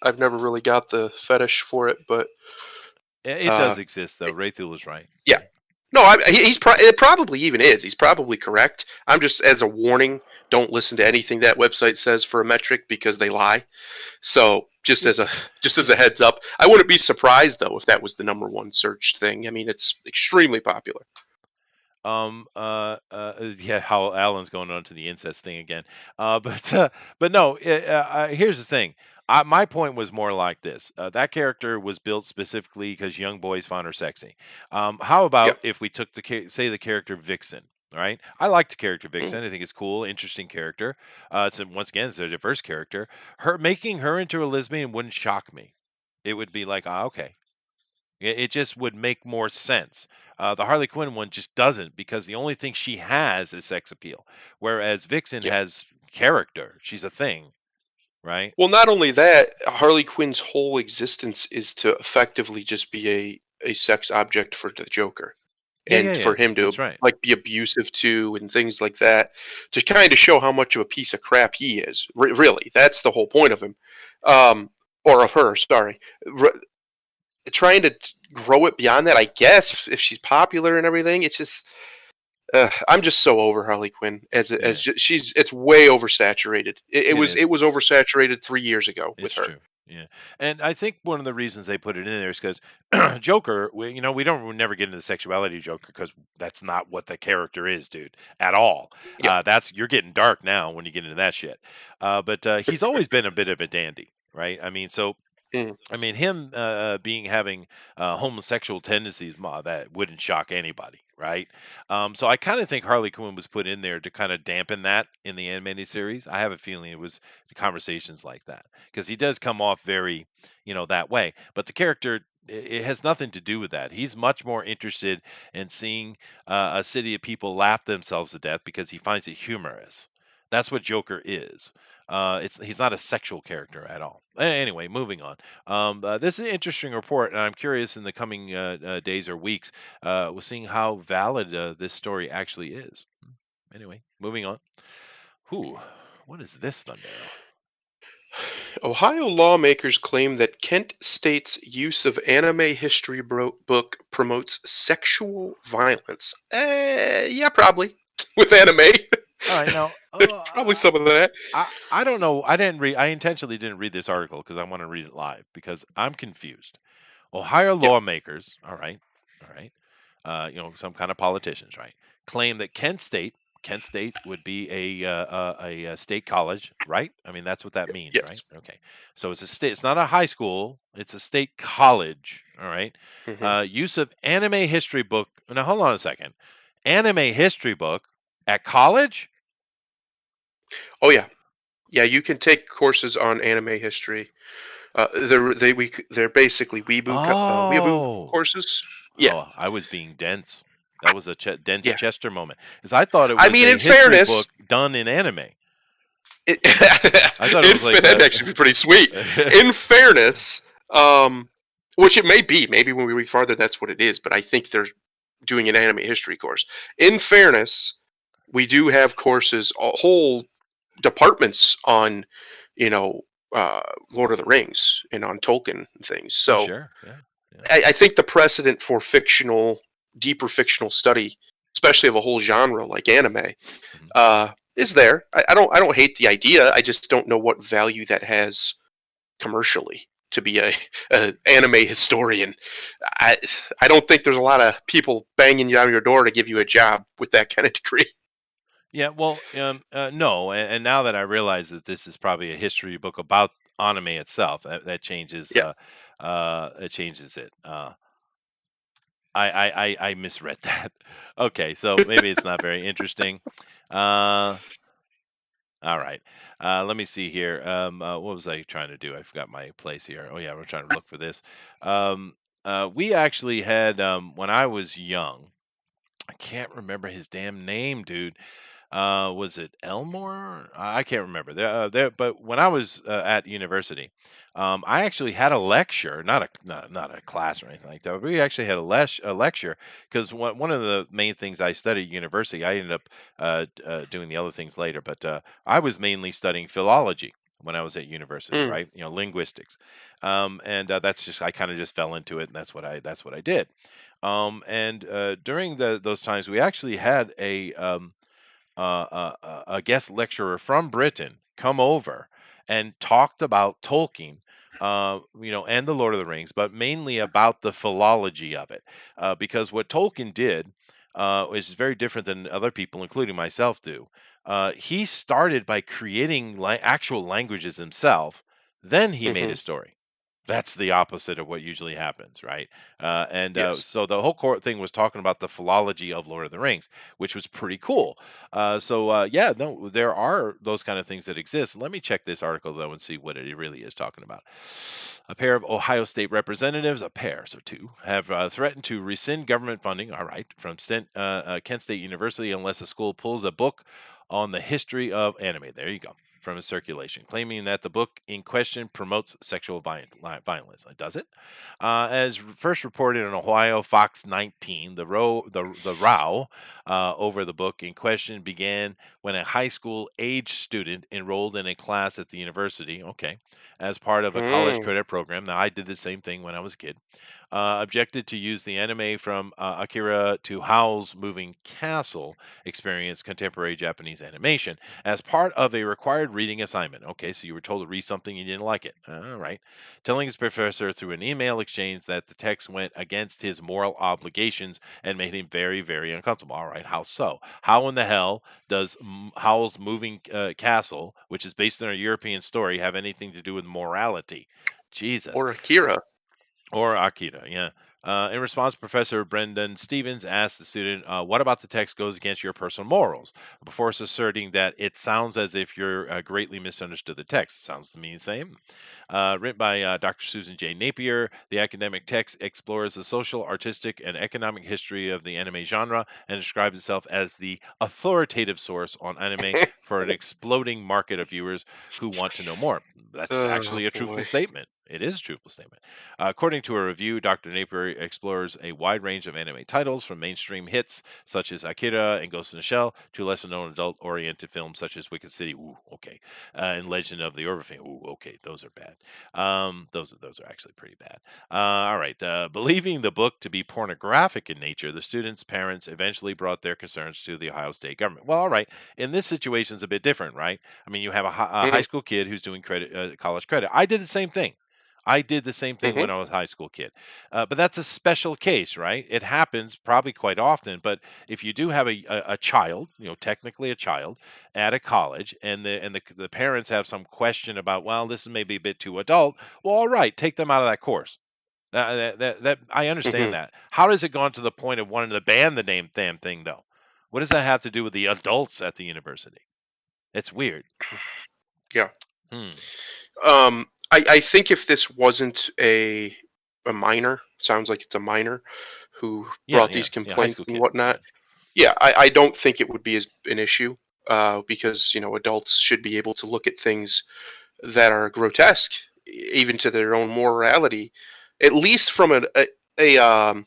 I've never really got the fetish for it, but it uh, does exist though. Raythul is right. yeah. No, it probably even is. He's probably correct. I'm just as a warning, don't listen to anything that website says for a metric because they lie. So just Yeah. as a heads up, I wouldn't be surprised though if that was the number one searched thing. I mean, it's extremely popular. Yeah, how Alan's going on to the incest thing again. But no, here's the thing. My point was more like this. That character was built specifically because young boys found her sexy. How Yeah. about if we took say the character Vixen, right? I like the character Mm. Vixen. I think it's cool, interesting character. Once again, it's a diverse character. Making her into a lesbian wouldn't shock me. It would be like, okay, it just would make more sense. The Harley Quinn one just doesn't because the only thing she has is sex appeal, whereas Vixen Yeah. has character. She's a thing, right? Well, not only that, Harley Quinn's whole existence is to effectively just be a sex object for the Joker, Yeah, yeah, and for yeah. him to That's right. like be abusive to and things like that, to kind of show how much of a piece of crap he is. Really, that's the whole point of him, or of her. Sorry, trying to grow it beyond that. I guess if she's popular and everything, it's just. I'm just so over Harley Quinn Yeah, she's it's way oversaturated. It it was is. it was oversaturated 3 years ago with It's her. true. Yeah, and I think one of the reasons they put it in there is because Joker. We never get into the sexuality of Joker because that's not what the character is, dude, at all. Yeah. That's you're getting dark now when you get into that shit. But he's always been a bit of a dandy, right? I mean, so Mm. I mean, him having homosexual tendencies, that wouldn't shock anybody, right? So I kind of think Harley Quinn was put in there to kind of dampen that in the animated series. I have a feeling it was conversations like that because he does come off very, that way. But the character, it has nothing to do with that. He's much more interested in seeing a city of people laugh themselves to death because he finds it humorous. That's what Joker is. He's not a sexual character at all. Anyway, moving on. This is an interesting report, and I'm curious in the coming days or weeks, we're seeing how valid this story actually is. Anyway, moving on. Whew, what is this, Thundero? Ohio lawmakers claim that Kent State's use of anime history book promotes sexual violence. Yeah, probably with anime. All right, now Probably some of that. I don't know. I didn't read. I intentionally didn't read this article because I want to read it live because I'm confused. Ohio Yeah. lawmakers, all right, some kind of politicians, right, claim that Kent State would be a state college, right? I mean, that's what that means, right? Yes. Okay, so it's a state. It's not a high school. It's a state college. All right. Hmm. Use of anime history book. Now, hold on a second. Anime history book at college? Oh yeah, yeah. You can take courses on anime history. They're basically weeaboo Oh, courses. Yeah, oh, I was being dense. That was a dense yeah. Chester moment, because I thought it I was mean, a in history fairness, book done in anime. it, I thought it was like that'd actually be pretty sweet. In fairness, um, which it may be, maybe when we read farther, that's what it is. But I think they're doing an anime history course. In fairness, we do have courses, whole departments on, you know, Lord of the Rings and on Tolkien and things. Oh, So sure, yeah, yeah. I think the precedent for deeper fictional study, especially of a whole genre like anime, Mhm. is there. I don't hate the idea. I just don't know what value that has commercially to be a anime historian. I I don't think there's a lot of people banging down your door to give you a job with that kind of degree. Yeah, well, no, and now that I realize that this is probably a history book about anime itself, that changes. Yeah. It changes it. I misread that. Okay, so maybe it's not very interesting. Uh, all right. Let me see here. What was I trying to do? I forgot my place here. Oh yeah, we're trying to look for this. Um, we actually had when I was young. I can't remember his damn name, dude. Was it Elmore? I can't remember. But when I was at university, I actually had a lecture, not a class or anything like that. But we actually had a lecture because one of the main things I studied at university, I ended up doing the other things later. But I was mainly studying philology when I was at university, Mm. right? Linguistics, and that's just I kind of just fell into it, and that's what I did. And during those times, we actually had a guest lecturer from Britain come over and talked about Tolkien, and the Lord of the Rings, but mainly about the philology of it, because what Tolkien did is very different than other people, including myself, do. He started by creating actual languages himself, then he made Hmm. a story. That's the opposite of what usually happens, right? And Yes. so the whole core thing was talking about the philology of Lord of the Rings, which was pretty cool. Yeah, no, there are those kind of things that exist. Let me check this article though and see what it really is talking about. A pair of Ohio State representatives, a pair, so two, have threatened to rescind government funding. All right, from Kent State University unless the school pulls a book on the history of anime. There you go. From his circulation, claiming that the book in question promotes sexual violence. Does it? As first reported in Ohio Fox 19, the row over the book in question began when a high school age student enrolled in a class at the university. Okay, as part of a college Hmm. credit program. Now, I did the same thing when I was a kid. Objected to use the anime from Akira to Howl's Moving Castle experience contemporary Japanese animation as part of a required reading assignment. Okay, so you were told to read something and you didn't like it. All right. Telling his professor through an email exchange that the text went against his moral obligations and made him very, very uncomfortable. All right, how so? How in the hell does Howl's Moving Castle, which is based on a European story, have anything to do with morality? Jesus. Or Akira. Or Akira, yeah. In response, Professor Brendan Stevens asked the student, "What about the text goes against your personal morals?" Before asserting that it sounds as if you're greatly misunderstood the text. Sounds to me the same. Written by Dr. Susan J. Napier, the academic text explores the social, artistic, and economic history of the anime genre and describes itself as the authoritative source on anime for an exploding market of viewers who want to know more. That's Oh actually a truthful boy. statement. It is a truthful statement. According to a review, Dr. Napier explores a wide range of anime titles, from mainstream hits such as Akira and Ghost in the Shell to lesser known adult oriented films such as Wicked City, ooh, okay, and Legend of the Overfame, ooh, okay, those are bad. Those are actually pretty bad. All right, believing the book to be pornographic in nature, the students' parents eventually brought their concerns to the Ohio State government. Well, all right, in this situation, it's a bit different, right? I mean, you have a high Hmm. school kid who's doing college credit. I did the same thing. I did the same thing Hmm. when I was a high school kid. But that's a special case, right? It happens probably quite often. But if you do have a child, technically a child at a college, and the parents have some question about, well, this is maybe a bit too adult. Well, all right, take them out of that course. That I understand Hmm. that. How does it gone to the point of wanting to ban the damn thing though? What does that have to do with the adults at the university? It's weird. Yeah. Hmm. I think if this wasn't a minor, sounds like it's a minor who Yeah, brought yeah, these yeah. High complaints school and kid. Yeah. whatnot, yeah, I don't think it would be as an issue, because adults should be able to look at things that are grotesque, even to their own morality, at least from a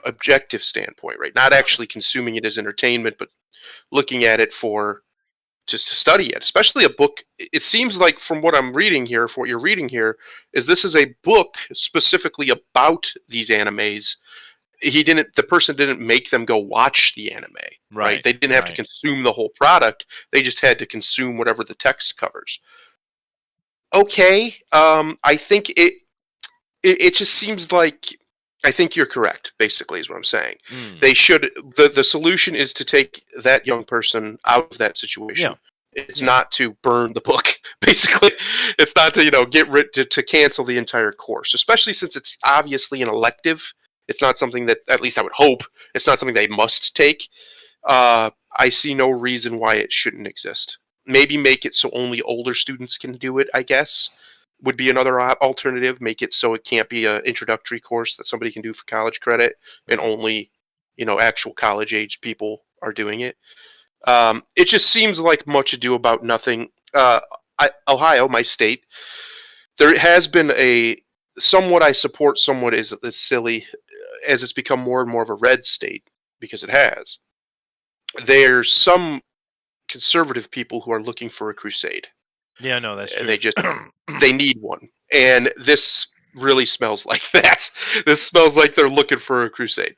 objective standpoint, right? Not actually consuming it as entertainment, but looking at it for just to study it, especially a book. It seems like from what I'm reading here, for what you're reading here, is this is a book specifically about these animes. The person didn't make them go watch the anime, right? Right. They didn't have to Right. consume the whole product. They just had to consume whatever the text covers. Okay, I think it just seems like, I think you're correct. Basically, is what I'm saying. Mm. They should the solution is to take that young person out of that Yeah. situation. It's Yeah. not to burn the book. Basically, it's not to get rid to cancel the entire course, especially since it's obviously an elective. It's not something that, at least I would hope, it's not something they must take. I see no reason why it shouldn't exist. Maybe make it so only older students can do it, I guess, would be another alternative. Make it so it can't be an introductory course that somebody can do for college credit, and Mm. only actual college age people are doing it. It just seems like much ado about nothing. Ohio, my state, there has been a somewhat, I support, somewhat is silly, as it's become more and more of a red state, because it has. There's some conservative people who are looking for a crusade. Yeah, no, that's true. They just they need one, and this really smells like that. This smells like they're looking for a crusade.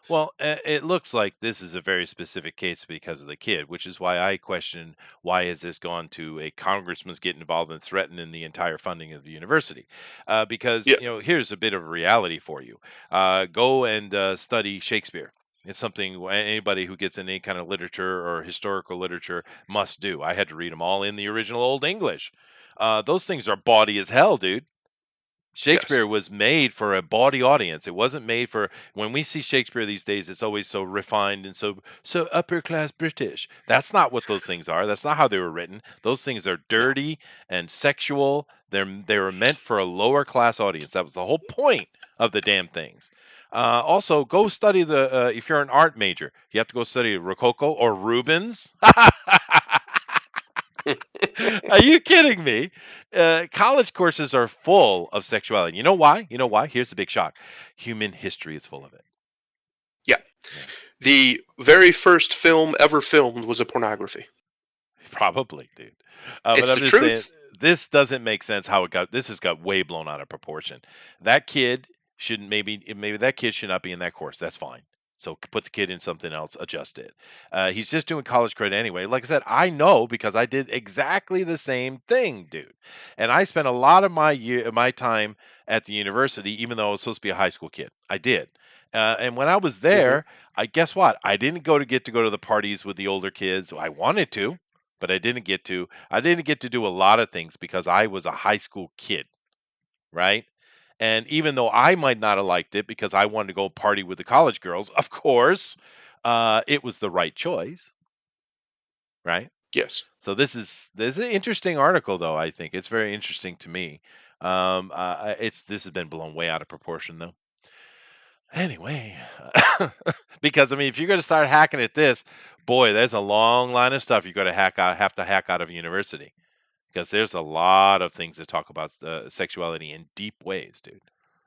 Well, it looks like this is a very specific case because of the kid, which is why I question why has this gone to a congressman's getting involved and threatening the entire funding of the university? Because Yeah, here's a bit of reality for you. Go and study Shakespeare. It's something anybody who gets in any kind of literature or historical literature must do. I had to read them all in the original Old English. Those things are bawdy as hell, dude. yes. Shakespeare was made for a bawdy audience. It wasn't made for when we see Shakespeare these days, it's always so refined and so upper class British. That's not what those things are. That's not how they were written. Those things are No. dirty and sexual. They were meant for a lower class audience. That was the whole point of the damn things. Also, go study the if you're an art major, you have to go study Rococo or Rubens. Are you kidding me? College courses are full of sexuality. You know why? You know why? Here's the big shock. Human history is full of it. Yeah. Yeah, The very first film ever filmed was a pornography. probably, dude. But It's I'm the just saying, truth. this doesn't make sense how it got. This has got way blown out of proportion. That kid shouldn't. Maybe that kid should not be in that course. That's fine. So put the kid in something else. Adjust it. He's just doing college credit anyway. Like I said, I know because I did exactly the same thing, dude. And I spent a lot of my time at the university, even though I was supposed to be a high school kid. I did. And when I was Hmm. there, I guess what? I didn't get to go to the parties with the older kids. I wanted to, but I didn't get to. I didn't get to do a lot of things because I was a high school kid, right? And even though I might not have liked it because I wanted to go party with the college girls, of course, it was the right choice, right? Yes. So this is an interesting article, though. I think it's very interesting to me. It's this has been blown way out of proportion, though. Anyway, because I mean, if you're going to start hacking at this, boy, there's a long line of stuff you're going to have to hack out of university. Because there's a lot of things that talk about sexuality in deep ways, dude.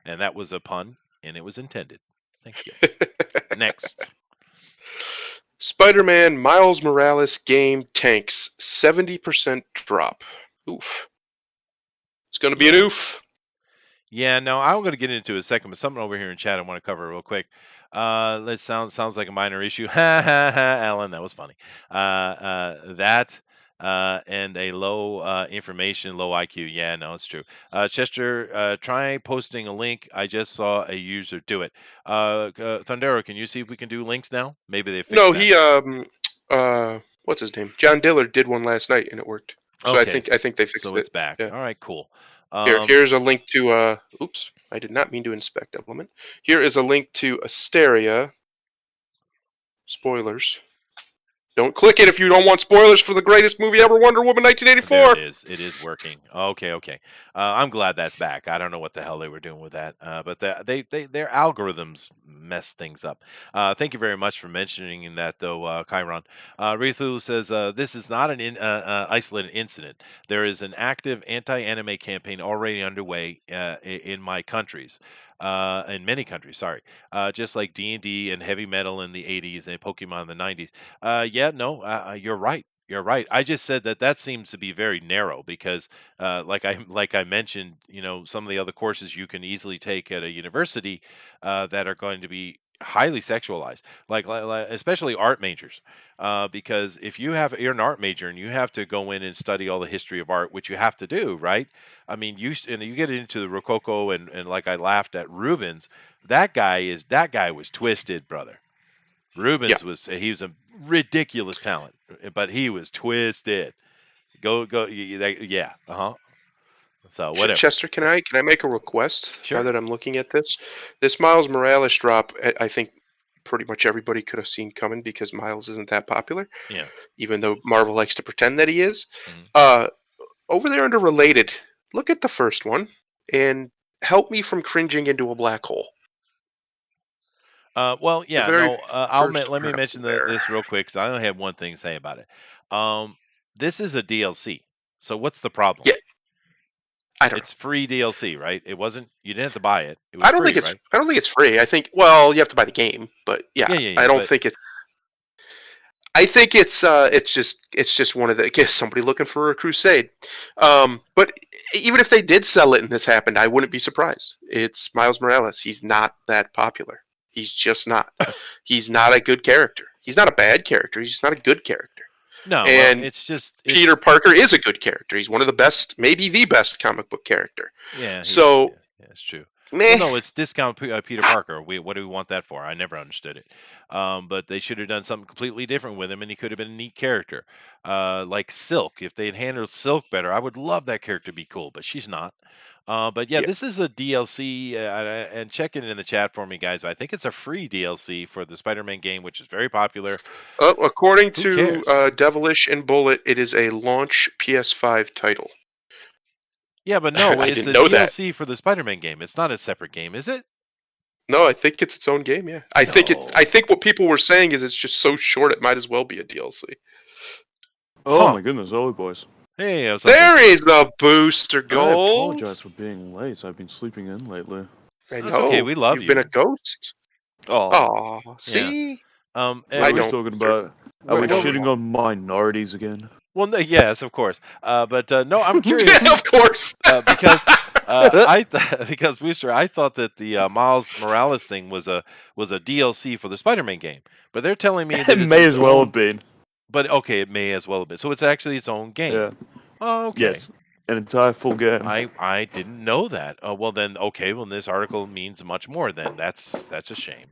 And that was a pun, and it was intended. Thank you. Next. Spider-Man Miles Morales game tanks 70% drop. Oof. It's going to be an Yeah. oof. Yeah, no, I'm going to get into it in a second, but something over here in chat I want to cover real quick. That sounds like a minor issue. Ha ha ha, Alan, that was funny. That and a low information, low IQ. Yeah, no, it's true. Chester, try posting a link. I just saw a user do it. Thundero, can you see if we can do links now? Maybe they fixed No, that. he what's his name? John Dillard did one last night and it worked. So I Okay, think they fixed so it. it's back. Yeah. All right, cool. Here's a link to oops, I did not mean to inspect Element. Here is a link to Asteria. Spoilers. Don't click it if you don't want spoilers for the greatest movie ever, Wonder Woman There it 1984. is. It is working. Okay, okay. I'm glad that's back. I don't know what the hell they were doing with that, but their algorithms mess things up. Thank you very much for mentioning that, though, Chiron. Rethu says this is not an isolated incident. There is an active anti-anime campaign already underway in my countries. In many countries, sorry, just like D&D and heavy metal in the 80s and Pokemon in the 90s. Yeah, no, you're right. You're right. I just said that that seems to be very narrow because, like I mentioned, some of the other courses you can easily take at a university that are going to be highly sexualized, especially art majors, because if you're an art major and you have to go in and study all the history of art, which you have to do, right? I mean, and you get into the Rococo and like I laughed at Rubens, that guy was twisted, brother. Yeah. He was a ridiculous talent, but he was twisted. Yeah, uh-huh. So whatever. Chester, can I make a request now Sure. that I'm looking at this? This Miles Morales drop, I think pretty much everybody could have seen coming because Miles isn't that popular, Yeah. even though Marvel likes to pretend that he is. Mhm. Uh, over there under related, look at the first one and help me from cringing into a black hole. Well, The yeah, very no. first Let me grapple mention there. this real quick because I only have one thing to say about it. Um, this is a DLC. So what's the problem? Yeah, I don't know. It's free DLC, right? It wasn't. You didn't have to buy it. It was free, right? I don't think it's free. I think well, you have to buy the game, but yeah, Yeah, yeah, I yeah. don't But think it's. I think it's just one of the guess somebody looking for a crusade. But even if they did sell it and this happened, I wouldn't be surprised. It's Miles Morales. He's not that popular. He's just not. He's not a good character. He's not a bad character. He's just not a good character. no, well, And it's just Peter it's Parker is a good character. He's one of the best, maybe the best comic book character. yeah, he is. So, Yeah, yeah, it's true. Well, meh. no, it's discount Peter Parker. What do we want that for? I never understood it. But they should have done something completely different with him, and he could have been a neat character, like Silk. If they had handled Silk better, I would love that character to be cool, but she's not. But yeah, Yeah. this is a DLC, and check it in the chat for me, guys. I think it's a free DLC for the Spider-Man game, which is very popular. According Who to cares? Devilish and Bullet, it is a launch PS5 title. Yeah, but no, I it's didn't a know that. DLC for the Spider-Man game. It's not a separate game, is it? No, I think it's its own game. Yeah, I No. think what people were saying is it's just so short it might as well be a DLC. Oh Huh. my goodness, holy boys. Hey, There is the booster I gold. apologize for being late. I've been sleeping in lately. I That's okay. know. We love You've been you. a ghost. Oh, Oh, see? And what are we don't- talking about? Are I we don't shitting know. on minorities again? well, no, yes, of course. But no, I'm curious Yeah, of course. because because Booster, I thought that the Miles Morales thing was a DLC for the Spider-Man game, but they're telling me that It it's may its as well own. have been. But okay, it may as well have been. So it's actually its own game. Yeah. Oh, okay. Yes. An entire full game. I didn't know that. Well then, okay. Well, this article means much more. Then that's a shame.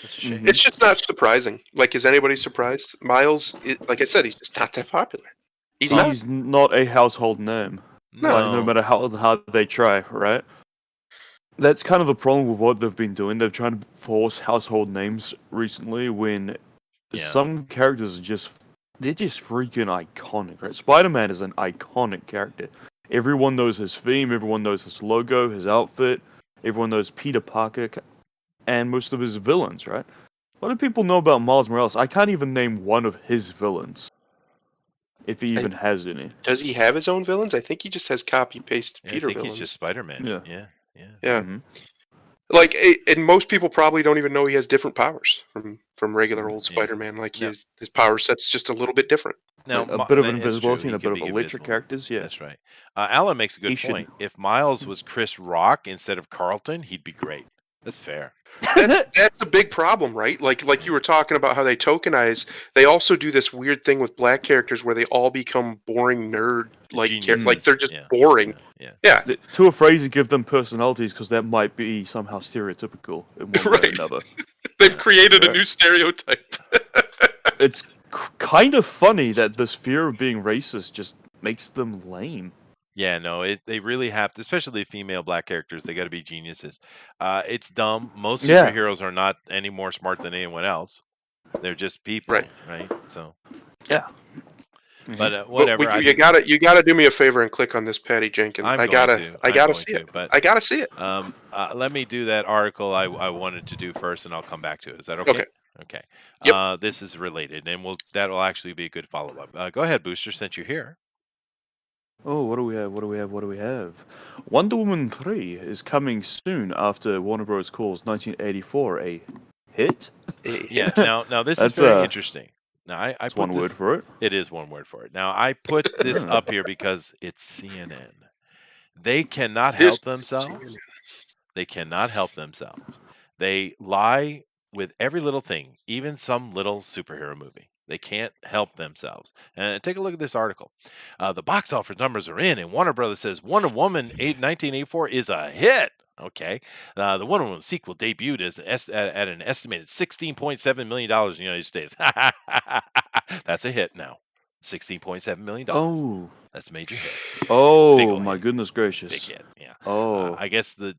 That's a shame. Mhm. It's just not surprising. Like, is anybody surprised? Miles, like I said, he's just not that popular. He's not. He's not a household name. Like, no matter how hard they try, right? That's kind of the problem with what they've been doing. They're trying to force household names recently when Yeah. some characters are they're just freaking iconic, right? Spider-Man is an iconic character. Everyone knows his theme, everyone knows his logo, his outfit, everyone knows Peter Parker, and most of his villains, right? What do people know about Miles Morales? I can't even name one of his villains. If he even has any. Does he have his own villains? I think he just has copy-paste I Peter think villains. he's just Spider-Man. Yeah. Yeah. Mhm. Like, and most people probably don't even know he has different powers from regular old Yeah. Spider-Man. Like, No. his power set's just a little bit different. Now, A bit of that is invisibility true. and a He could bit of be electric invisible. characters, yeah. That's right. Alan makes a good He should- point. If Miles was Chris Rock instead of Carlton, he'd be great. That's fair. That's a big problem, right? Like you were talking about how they tokenize. They also do this weird thing with black characters where they all become boring nerd like Geniuses. they're just Yeah. boring. Yeah. Yeah. They're too afraid to give them personalities because that might be somehow stereotypical in one way or Right. another. They've created a Right. new stereotype. It's kind of funny that this fear of being racist just makes them lame. Yeah, no, they really have to, especially female black characters. They got to be geniuses. It's dumb. Most Yeah. superheroes are not any more smart than anyone else. They're just people, right? So, Yeah. but whatever. You gotta do me a favor and click on this Patty Jenkins. I'm I going gotta to. I I'm gotta going see to, it. but I gotta see it. let me do that article I wanted to do first, and I'll come back to it. Is that okay? Okay. Okay. Yep. This is related, and that'll actually be a good follow up. Go ahead, Booster, since you're here. Oh, what do we have? Wonder Woman 3 is coming soon after Warner Bros. calls 1984 a hit. Yeah. Now this is That's, very interesting. Now I That's put one word for it. It is one word for it. Now I put this up here because it's CNN. They cannot help themselves. They cannot help themselves. They lie with every little thing, even some little superhero movie. They can't help themselves. And take a look at this article. The box office numbers are in, and Warner Brothers says Wonder Woman 1984 is a hit. Okay. The Wonder Woman sequel debuted at an estimated $16.7 million in the United States. That's a hit now. $16.7 million. Oh. That's a major hit. Oh, Big ol' my hit. goodness gracious. Big hit. Yeah. Oh. I guess the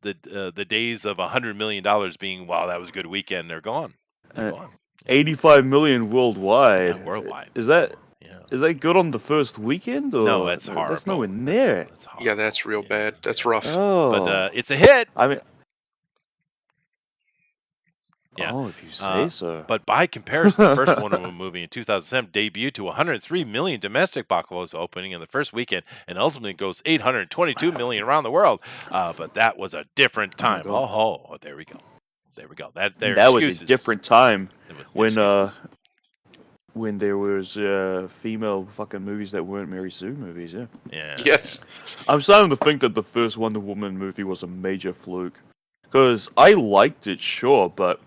days of $100 million being, wow, that was a good weekend, they're gone. They're gone. 85 million worldwide. Yeah, worldwide. Is that Yeah. good on the first weekend? Or? No, that's horrible. That's nowhere near. That's horrible. Yeah, that's real bad. That's rough. Oh. But it's a hit. I mean. Yeah. Oh, if you say so. But by comparison, the first Wonder Woman movie in 2007 debuted to 103 million domestic box office opening in the first weekend, and ultimately goes 822 million around the world. But that was a different time. Oh, there we go. There we go. That was a different time when excuses. when there was female fucking movies that weren't Mary Sue movies. Yeah. Yeah. Yes. I'm starting to think that the first Wonder Woman movie was a major fluke, because I liked it, sure, but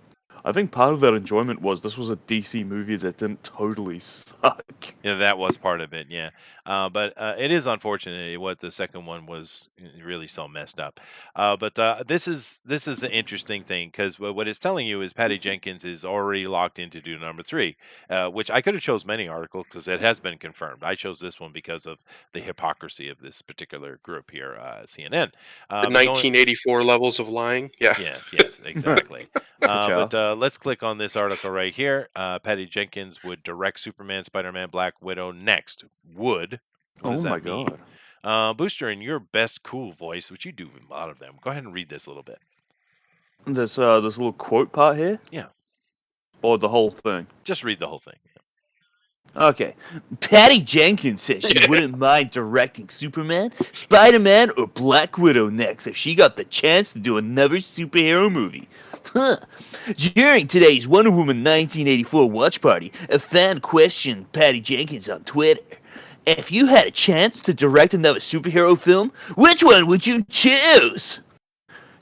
I think part of that enjoyment was this was a DC movie that didn't totally suck. Yeah, that was part of it. Yeah, but it is unfortunate what the second one was really so messed up. But this is an interesting thing, because what it's telling you is Patty Jenkins is already locked in to do number 3, which I could have chose many articles because it has been confirmed. I chose this one because of the hypocrisy of this particular group here, CNN. The 1984 levels of lying. Yeah. Yes, exactly. But let's click on this article right here. Patty Jenkins would direct Superman, Spider-Man, Black Widow next. Would. What does that mean? God. Booster, in your best cool voice, which you do a lot of them, go ahead and read this a little bit. This little quote part here? Yeah. Or the whole thing? Just read the whole thing. Okay. Patty Jenkins says she wouldn't mind directing Superman, Spider-Man, or Black Widow next if she got the chance to do another superhero movie. Huh. During today's Wonder Woman 1984 watch party, a fan questioned Patty Jenkins on Twitter. If you had a chance to direct another superhero film, which one would you choose?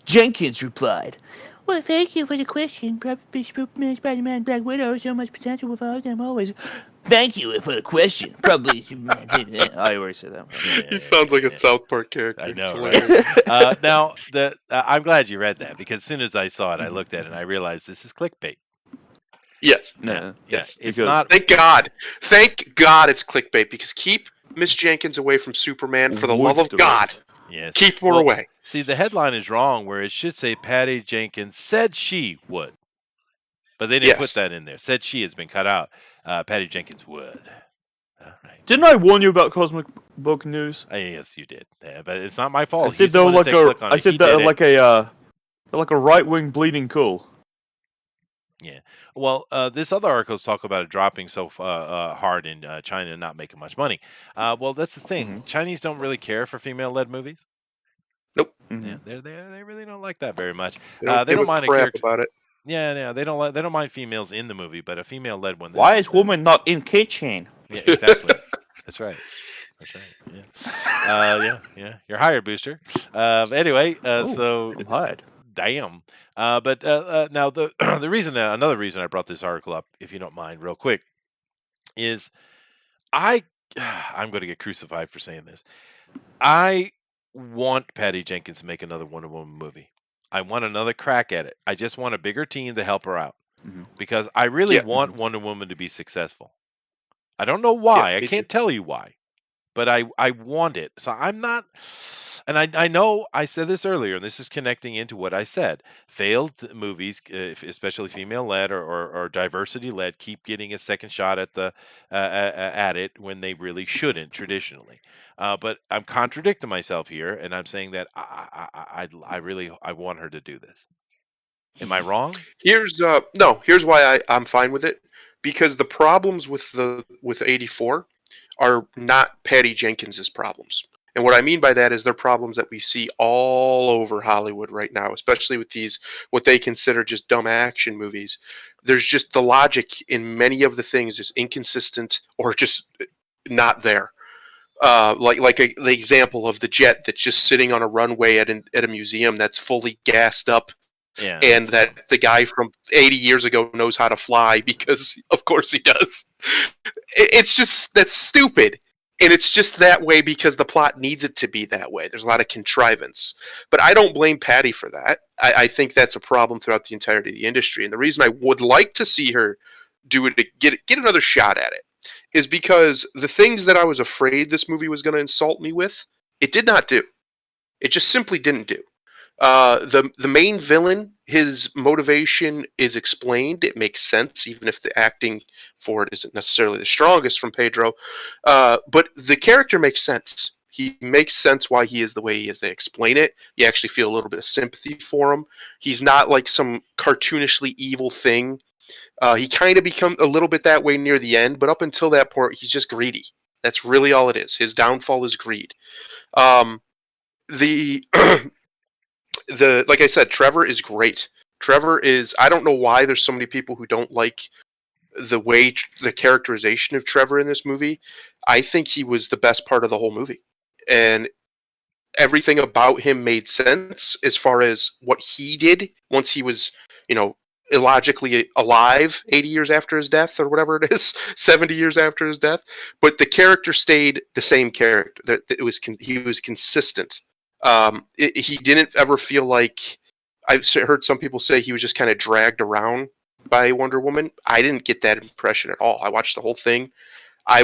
Jenkins replied, well, thank you for the question. Probably Superman, Spider-Man, Black Widow, so much potential with all of them always. Thank you for the question. Probably Superman. I already said that. He sounds like a South Park character. I know, It's right? hilarious. Now, I'm glad you read that because as soon as I saw it, I looked at it and I realized this is clickbait. Yes. No. Yes. It's because- not. Thank God. Thank God it's clickbait because keep Miss Jenkins away from Superman for the love of Would God. direct. Yes. Keep her Well, away. See, the headline is wrong where it should say Patty Jenkins said she would. But they didn't put Yes. that in there. Said she has been cut out. Patty Jenkins would. All right. Didn't I warn you about Cosmic Book News? Yes, you did. But it's not my fault. I said He's the they were one that like said click on I it. He said did that it. like a right-wing bleeding cool. Well, this other articles talk about it dropping so hard in China and not making much money. Well, that's the thing. Chinese don't really care for female-led movies. Mhm. Yeah, they really don't like that very much. They don't, they give don't a mind a crap character. about it. Yeah, they don't mind females in the movie, but a female-led one. Why is woman not in kitchen? Yeah, exactly. That's right. Yeah. Yeah. You're hired, Booster. Anyway, so I'm hired. damn. But now the the reason, another reason I brought this article up, if you don't mind, real quick, is I'm going to get crucified for saying this. I want Patty Jenkins to make another Wonder Woman movie. I want another crack at it. I just want a bigger team to help her out Mhm. because I really Yeah. want Wonder Woman to be successful. I don't know why. Yeah, I me can't tell you why, but I want it. So I'm not, and I know I said this earlier, and this is connecting into what I said. Failed movies, especially female-led or diversity-led, keep getting a second shot at the at it when they really shouldn't traditionally. But I'm contradicting myself here, and I'm saying that I really want her to do this. Am I wrong? Here's why I'm fine with it because the problems with 84 are not Patty Jenkins's problems. And what I mean by that is they're problems that we see all over Hollywood right now, especially with these what they consider just dumb action movies. There's just the logic in many of the things is inconsistent or just not there. The example of the jet that's just sitting on a runway at a museum that's fully gassed up Yeah. and that the guy from 80 years ago knows how to fly because of course he does. It's just that's stupid, and it's just that way because the plot needs it to be that way. There's a lot of contrivance, but I don't blame Patty for that. I think that's a problem throughout the entirety of the industry, and the reason I would like to see her do it, get another shot at it, is because the things that I was afraid this movie was going to insult me with, it did not do. It just simply didn't do. The main villain, his motivation is explained. It makes sense, even if the acting for it isn't necessarily the strongest from Pedro. But the character makes sense. He makes sense why he is the way he is. They explain it. You actually feel a little bit of sympathy for him. He's not like some cartoonishly evil thing. He kind of becomes a little bit that way near the end, but up until that point, he's just greedy. That's really all it is. His downfall is greed. The like I said, Trevor is great. Trevor is. I don't know why there's so many people who don't like the way the characterization of Trevor in this movie. I think he was the best part of the whole movie, and everything about him made sense as far as what he did once he was, illogically alive 80 years after his death or whatever it is, 70 years after his death. But the character stayed the same character. He was consistent. He didn't ever feel like, I've heard some people say he was just kind of dragged around by Wonder Woman. I didn't get that impression at all. I watched the whole thing. That's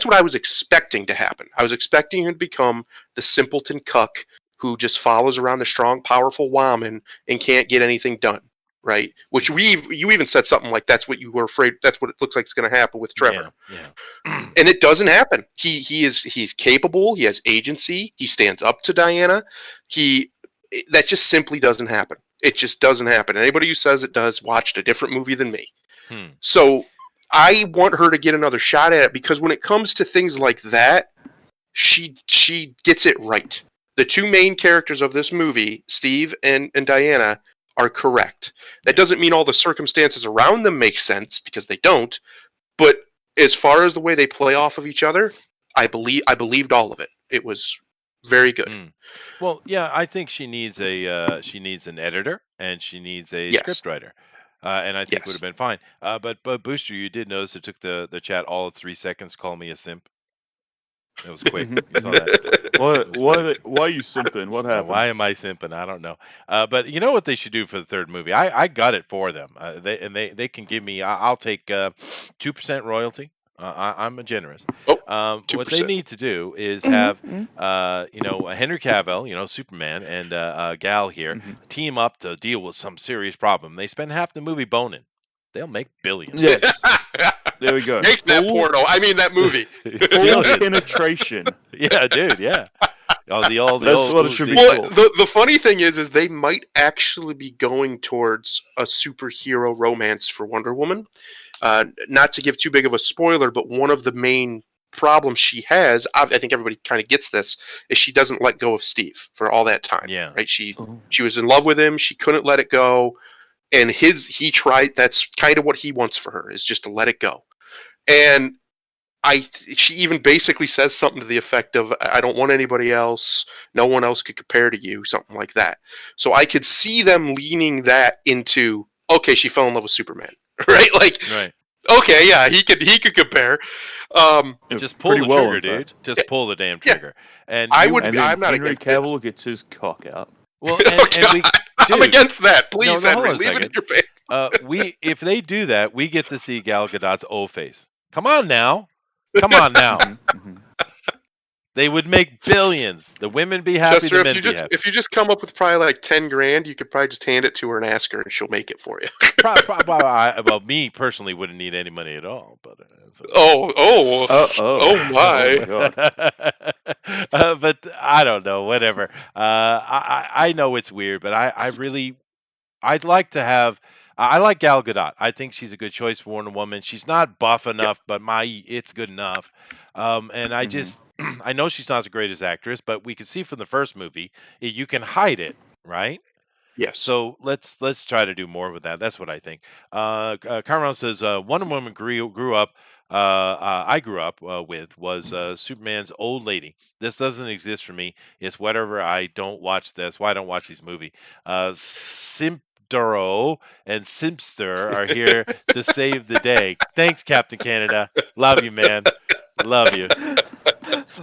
what I was expecting to happen. I was expecting him to become the simpleton cuck who just follows around the strong, powerful woman and can't get anything done. Right? Which you even said something like that's what you were afraid. That's what it looks like is going to happen with Trevor. Yeah. And it doesn't happen. He's capable. He has agency. He stands up to Diana. That just simply doesn't happen. It just doesn't happen. Anybody who says it does watched a different movie than me. So I want her to get another shot at it because when it comes to things like that, she gets it right. The two main characters of this movie, Steve and Diana, are correct. That doesn't mean all the circumstances around them make sense because they don't. But as far as the way they play off of each other, I believed all of it. It was very good. Well, yeah, I think she needs an editor and she needs a Yes. scriptwriter. And I think would Yes. have been fine. But Booster, you did notice it took the chat all of 3 seconds to call me a simp. It was quick. You saw that. Why are you simping? What happened? Why am I simping? I don't know. But you know what they should do for the third movie? I got it for them. They can give me. I'll take 2% royalty. I'm generous. Oh, what they 2%. need to do is have Henry Cavill, Superman, and Gal here team up to deal with some serious problem. They spend half the movie boning. They'll make billions. Yes. There we go. Make that porno. I mean that movie. Full penetration. Yeah, dude. Yeah. That's what it should be. Well, the funny thing is they might actually be going towards a superhero romance for Wonder Woman. Not to give too big of a spoiler, but one of the main problems she has, I think everybody kind of gets this, is she doesn't let go of Steve for all that time. Yeah. Right. She was in love with him. She couldn't let it go, and he tried. That's kind of what he wants for her, is just to let it go. And she even basically says something to the effect of, I don't want anybody else. No one else could compare to you, something like that. So I could see them leaning that into, okay, she fell in love with Superman, right? Like, right. Okay, yeah, he could compare. Just pull the trigger, dude. Just pull the damn trigger. And I'm not Henry against Cavill it. gets his cock out. Well, and we, I'm against that. Please, hold Henry, on a leave it in second. your pants. If they do that, we get to see Gal Gadot's old face. Come on now. They would make billions. The women be happy. Chester, the men be happy. if you just come up with probably like $10,000, you could probably just hand it to her and ask her, and she'll make it for you. Well, me personally wouldn't need any money at all. But oh my! But I don't know. Whatever. I know it's weird, but I'd like to have. I like Gal Gadot. I think she's a good choice for Wonder Woman. She's not buff enough, but it's good enough. And I just, I know she's not the greatest actress, but we can see from the first movie, you can hide it, right? Yes. So let's try to do more with that. That's what I think. Cameron says Wonder Woman grew up. I grew up with was Superman's old lady. This doesn't exist for me. It's whatever. I don't watch this. Why I don't watch these movies? Simpdoro and Simpster are here to save the day. Thanks, Captain Canada. Love you, man. Love you.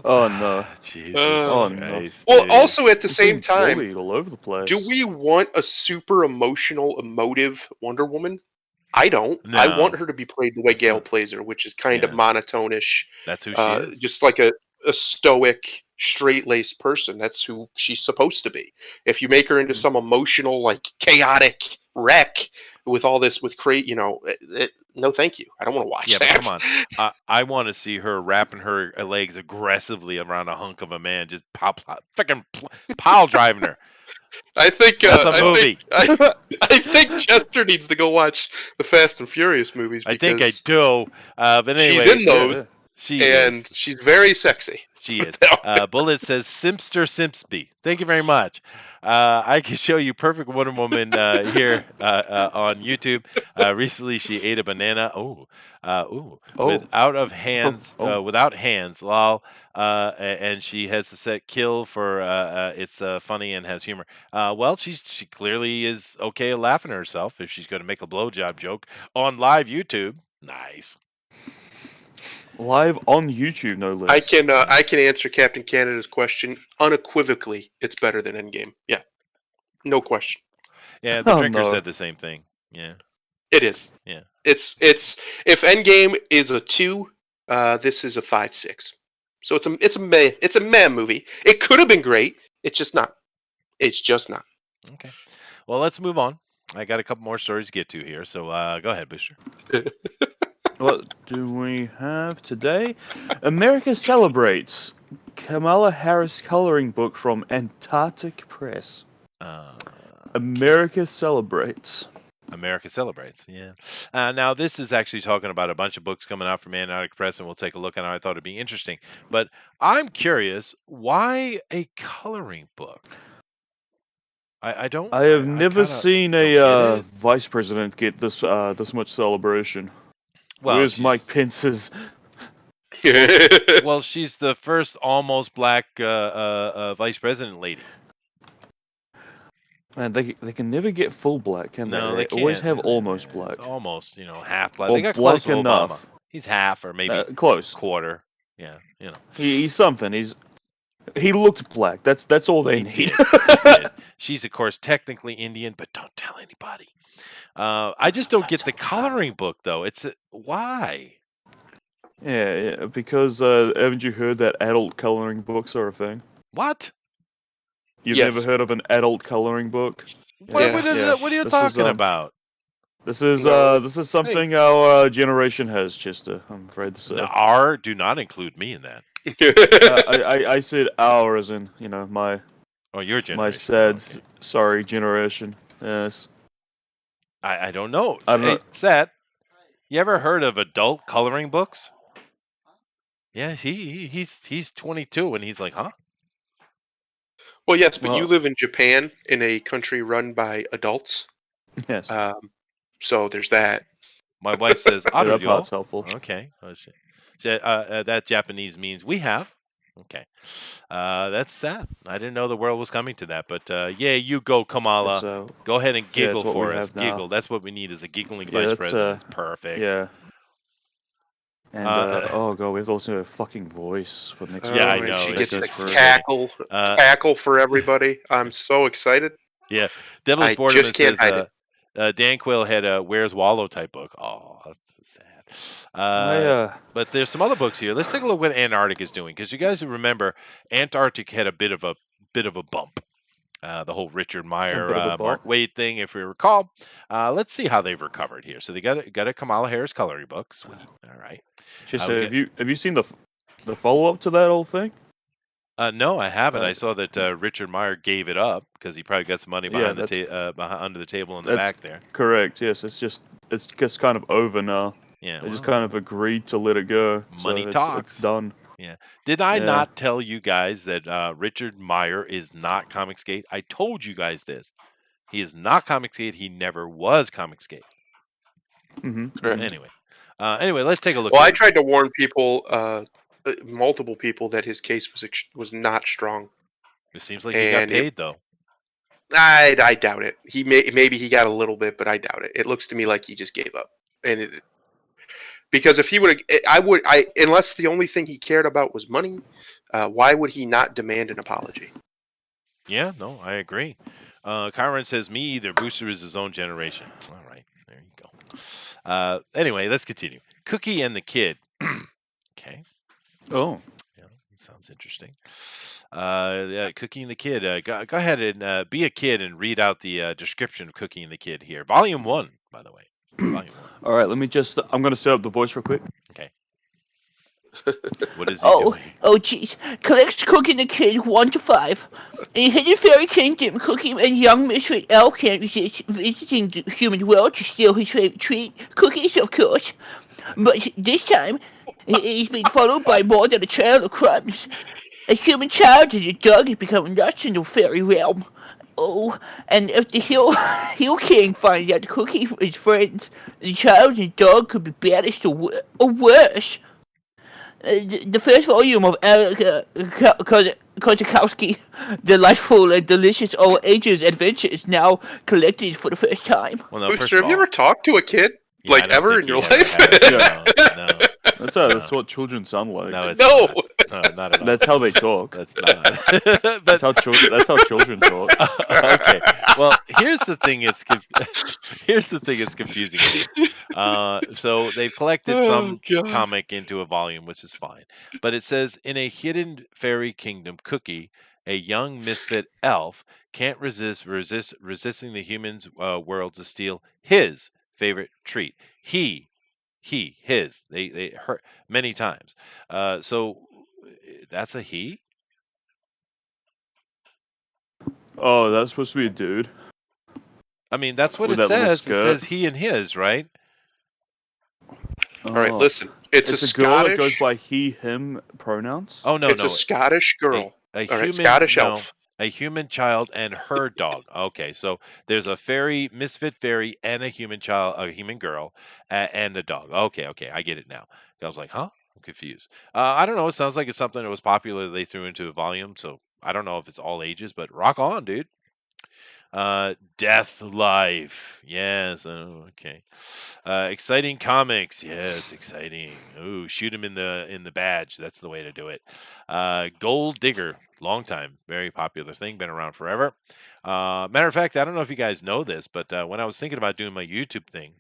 Oh no. Jesus Christ, well, dude. also at the same time, all over the place. do we want a super emotional, emotive Wonder Woman? I don't. No. I want her to be played the way Gale plays her, which is kind of monotonish. That's who she is. Just like a stoic, straight-laced person. That's who she's supposed to be. If you make her into some emotional, like chaotic wreck with all this, no, thank you. I don't want to watch that. But come on. I want to see her wrapping her legs aggressively around a hunk of a man, just freaking pile driving her. I think that's a movie. I think Chester needs to go watch the Fast and Furious movies. I think I do. But anyway, she's in those. She's very sexy. She is. Bullet says Simpster Simpsby. Thank you very much. I can show you perfect Wonder Woman here on YouTube. Recently, she ate a banana. Without hands. Lol. And she has to set kill for it's funny and has humor. Well, she clearly is okay at laughing at herself if she's going to make a blowjob joke on live YouTube. Nice. Live on YouTube, no less. I can answer Captain Canada's question unequivocally. It's better than Endgame. Yeah, no question. Yeah, the drinker said the same thing. Yeah, it is. Yeah, it's if Endgame is a 2, this is a 5-6. So it's a meh movie. It could have been great. It's just not. It's just not. Okay. Well, let's move on. I got a couple more stories to get to here. So go ahead, Booster. What do we have today? America celebrates Kamala Harris coloring book from Antarctic Press. America celebrates. America celebrates. Yeah. Now this is actually talking about a bunch of books coming out from Antarctic Press, and we'll take a look at it. I thought it'd be interesting, but I'm curious, why a coloring book? I don't. I have I never kinda seen don't a get it. vice president get this much celebration. Well, Where's Mike she's Pence's? well, she's the first almost black vice president lady. Man, they can never get full black, can they? No, They they always can't. have almost It's black. almost, half black. Or They got close black to Obama. enough. He's half or maybe Close. quarter. Yeah, He's something. He looked black. That's all they He need. did. He did. She's of course technically Indian, but don't tell anybody. I just don't get the coloring book though. It's why? Yeah, because haven't you heard that adult coloring books are a thing? What? You've Yes. never heard of an adult coloring book? What, Yeah. what are you This is, talking about? This is No. this is something our generation has, Chester. I'm afraid to say. No, R, do not include me in that. I said our as in my Oh, your generation. my sad Okay. sorry generation. Yes. I don't know. I don't Hey, know. Seth, you ever heard of adult coloring books? Yeah, he's 22 and he's like, huh? Well, yes, but you Well- live in Japan, in a country run by adults. Yes. So there's that. My wife says, Yeah, that "Aruyo." part's helpful. Okay. Oh, shit. That Japanese means we have. Okay. That's sad. I didn't know the world was coming to that, but yeah, you go, Kamala. It's, Go ahead and yeah, it's giggle what we for us. have now. Giggle. That's what we need is a giggling Yeah, vice that's, president. It's perfect. yeah. And Uh, oh god, we have to listen to a fucking voice for the next. Yeah, I and know, She it's gets to just for cackle for everybody. I'm so excited. Devil's I Boredom just can't says hide Dan Quill had a Where's Wallow type book. Oh, that's so sad. But there's some other books here. Let's take a look what Antarctic is doing, because you guys remember Antarctic had a bit of a bump. The whole Richard Meyer, bit of a Mark bump. Wade thing, if we recall. Let's see how they've recovered here. So they got a Kamala Harris coloring book. Sweet. All right. Just we have you seen the follow up to that whole thing? No, I haven't. I Uh, saw that Richard Meyer gave it up because he probably got some money Yeah, behind under the table in the that's- back there. Correct. Yes, it's just kind of over now. Yeah. They just well, kind of agreed to let it go. Money so talks. It's done. Did I Yeah. not tell you guys that Richard Meyer is not Comicsgate? I told you guys this. He is not Comicsgate. He never was Comicsgate. Mm-hmm. Correct. Anyway, let's take a look. Well, I here. tried to warn people, multiple people, that his case was not strong. It seems like he got and it- paid though. I doubt it. Maybe he got a little bit, but I doubt it. It looks to me like he just gave up. Because if he would, unless the only thing he cared about was money, why would he not demand an apology? Yeah, no, I agree. Kyron says, me either. Booster is his own generation. All right, there you go. Anyway, let's continue. Cookie and the Kid. Okay. Oh. Yeah, sounds interesting. Yeah, Cookie and the Kid. Go ahead and be a kid and read out the description of Cookie and the Kid here. Volume 1, by the way. Volume 1. All right. Let me just. I'm gonna set up the voice real quick. What is he doing? Oh, jeez. Collects Cookie and the Kid 1 to 5. In Hidden Fairy Kingdom, Cookie and young Misfit Elf can't resist visiting the human world to steal his favorite treat, cookies, of course. But this time, he's been followed by more than a trail of crumbs. A human child and a dog have become lost in the fairy realm. Oh, and if the Hill King finds out Cookie is friends, the child and dog could be banished or worse. The first volume of Eric Kozakowski, Delightful and Delicious All Ages Adventure is now collected for the first time. Well, no, first Booster, of have you all, ever talked to a kid? yeah, I like, don't ever think in he your ever life? has. No. That's what children sound like. No, it's No. not. No, not at all. That's how they talk. That's not. That's but how children talk. okay. Well, here's the thing. Here's the thing. It's confusing me. So they've collected some comic into a volume, which is fine. But it says, in a hidden fairy kingdom, Cookie, a young misfit elf, can't resisting the humans' world to steal his favorite treat. His. They hurt many times. So that's a he. Oh, that's supposed to be a dude. I mean, that's what With it that little says. It skirt. says he and his, right? All right, Oh. listen. It's a girl that goes Scottish. by he, him pronouns. Oh no, It's no. a Scottish girl. A All human, right, Scottish no, elf. a human child and her dog. Okay, so there's a fairy, misfit fairy, and a human child, a human girl, and a dog. Okay, I get it now. I was like, huh? I'm confused. I don't know. It sounds like it's something that was popular. They threw into a volume, so I don't know if it's all ages, but rock on, dude. Death Life. Yes. Oh, okay. Exciting comics. Yes, exciting. Ooh, shoot him in the badge. That's the way to do it. Gold Digger. Long time. Very popular thing. Been around forever. Matter of fact, I don't know if you guys know this, but when I was thinking about doing my YouTube thing,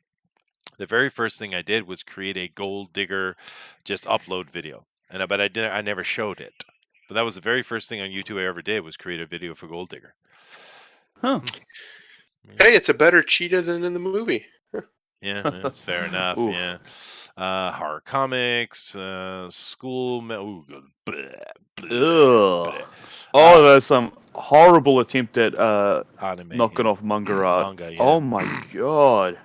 the very first thing I did was create a Gold Digger just upload video. But I never showed it. But that was the very first thing on YouTube I ever did was create a video for Gold Digger. Huh. Hey, it's a better cheetah than in the movie. Yeah, that's fair enough. Oof. Yeah, horror comics, school. Ooh, bleh, bleh, Ugh. bleh. Oh, there's some horrible attempt at Anime, knocking yeah. off manga art. Manga, yeah. Oh my god.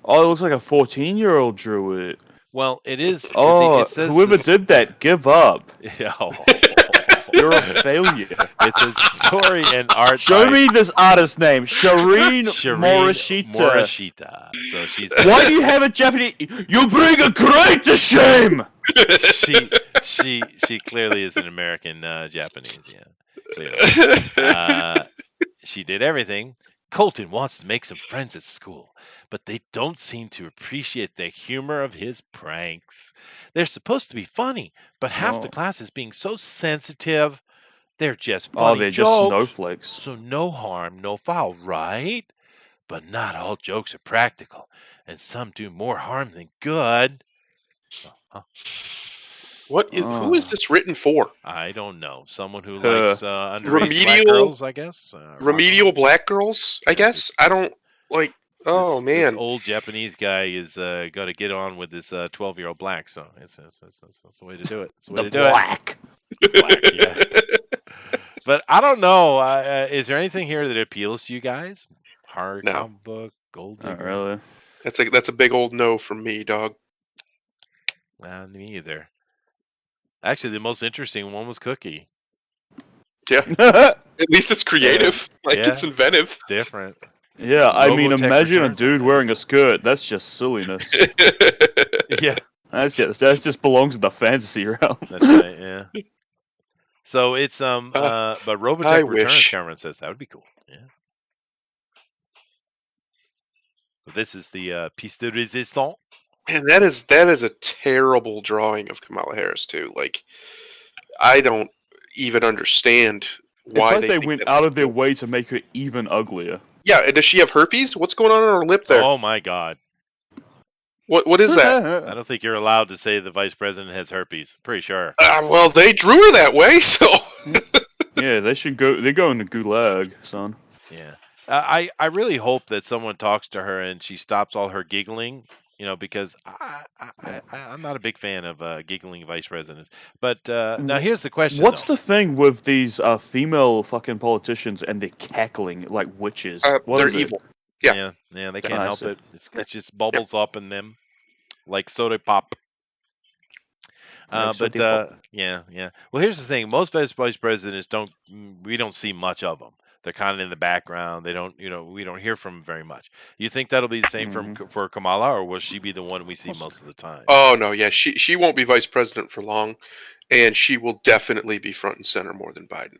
Oh, it looks like a 14-year-old drew it. Well, it is. Oh, it says whoever this- did that, give up. Yeah, You're a failure. it's a story and art. Show by me this artist's name. Shireen Shireen Morishita. Morishita. So she's Why do you have a Japanese? You bring a great to shame. she clearly is an American Japanese. Yeah, clearly. She did everything. Colton wants to make some friends at school, but they don't seem to appreciate the humor of his pranks. They're supposed to be funny, but half the Oh. class is being so sensitive. They're just Oh, funny they're just jokes. snowflakes. So no harm, no foul, right? But not all jokes are practical, and some do more harm than good. Huh? Who is this written for? I don't know. Someone who Uh, likes underage black remedial- girls, I guess. Remedial black girls, I Yeah, guess. this- I don't like. Oh this man. old Japanese guy is got to get on with this 12-year-old black. So it's the way to do it. It's the way The to do black. it. Black, yeah. But I don't know. Is there anything here that appeals to you guys? Horror No. comic book, Gold Not Digger. really. That's a big old no from me, dog. Me either. Actually, the most interesting one was Cookie. Yeah. Yeah, At least it's creative. Like Yeah. it's inventive. It's different. I mean, Robotech imagine a returns. dude wearing a skirt. That's just silliness. Yeah, that just belongs in the fantasy realm. that's right. Yeah. So it's but I Robotech Returns, wish. Cameron says that would be cool. Yeah. But this is the piece de résistance. And that is a terrible drawing of Kamala Harris too. Like, I don't even understand why It's like they think went that- out of their way to make her even uglier. Yeah, and does she have herpes? What's going on her lip there? Oh my God! What is that? I don't think you're allowed to say the vice president has herpes. Pretty sure. Well, they drew her that way, so Yeah, they should go. They're going to gulag, son. Yeah. I really hope that someone talks to her and she stops all her giggling. Because I'm not a big fan of giggling vice presidents. But now here's the question. What's though. the thing with these female fucking politicians and they're cackling like witches? What they're is it? evil. Yeah. Yeah, they can't I help see. it. It just bubbles up in them, like soda pop. Like soda pop. Yeah. Well, here's the thing: most vice presidents we don't see much of them. They're kind of in the background. They don't, we don't hear from them very much. You think that'll be the same for Kamala, or will she be the one we see most of the time? Oh no, yeah, she won't be vice president for long, and she will definitely be front and center more than Biden.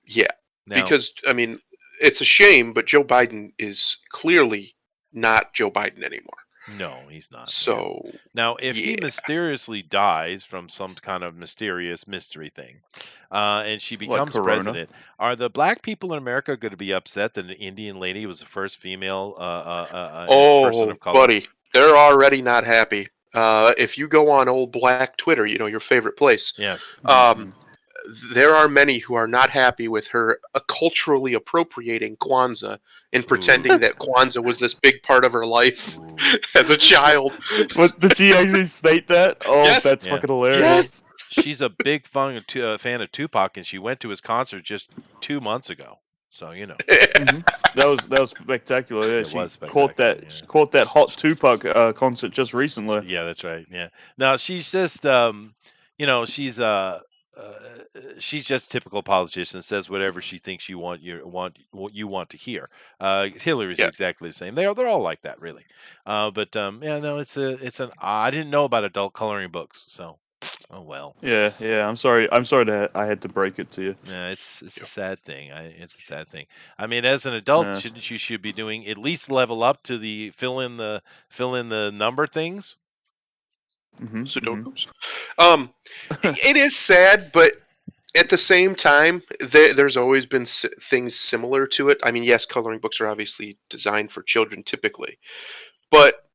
Yeah, Now, because I mean, it's a shame, but Joe Biden is clearly not Joe Biden anymore. no, he's not. So Now, if he yeah. mysteriously dies from some kind of mysterious mystery thing, and she becomes Corona? president, are the black people in America going to be upset that an Indian lady was the first female person oh, of color? buddy, they're already not happy. If you go on old black Twitter, your favorite place, Yes. there are many who are not happy with her culturally appropriating Kwanzaa and pretending that Kwanzaa was this big part of her life Ooh. as a child. But did she actually state that? Oh, Yes. that's Yeah. fucking hilarious. Yes. She's a big fan of Tupac, and she went to his concert just 2 months ago. So Mhm. that was spectacular. Yeah, It she was caught that spectacular, yeah. caught that hot Tupac concert just recently. Yeah, that's right. Yeah. Now she's just, she's just typical politician. Says whatever she thinks what you want to hear. Hillary's Yeah. exactly the same. They're all like that, really. But yeah, no, I didn't know about adult coloring books, so oh well. Yeah. I'm sorry. I had to break it to you. Yeah, it's a sad thing. It's a sad thing. I mean, as an adult, Yeah. shouldn't you should be doing at least level up to the fill in the number things? Sudokus. It is sad, but at the same time, there's always been things similar to it. I mean, yes, coloring books are obviously designed for children typically, but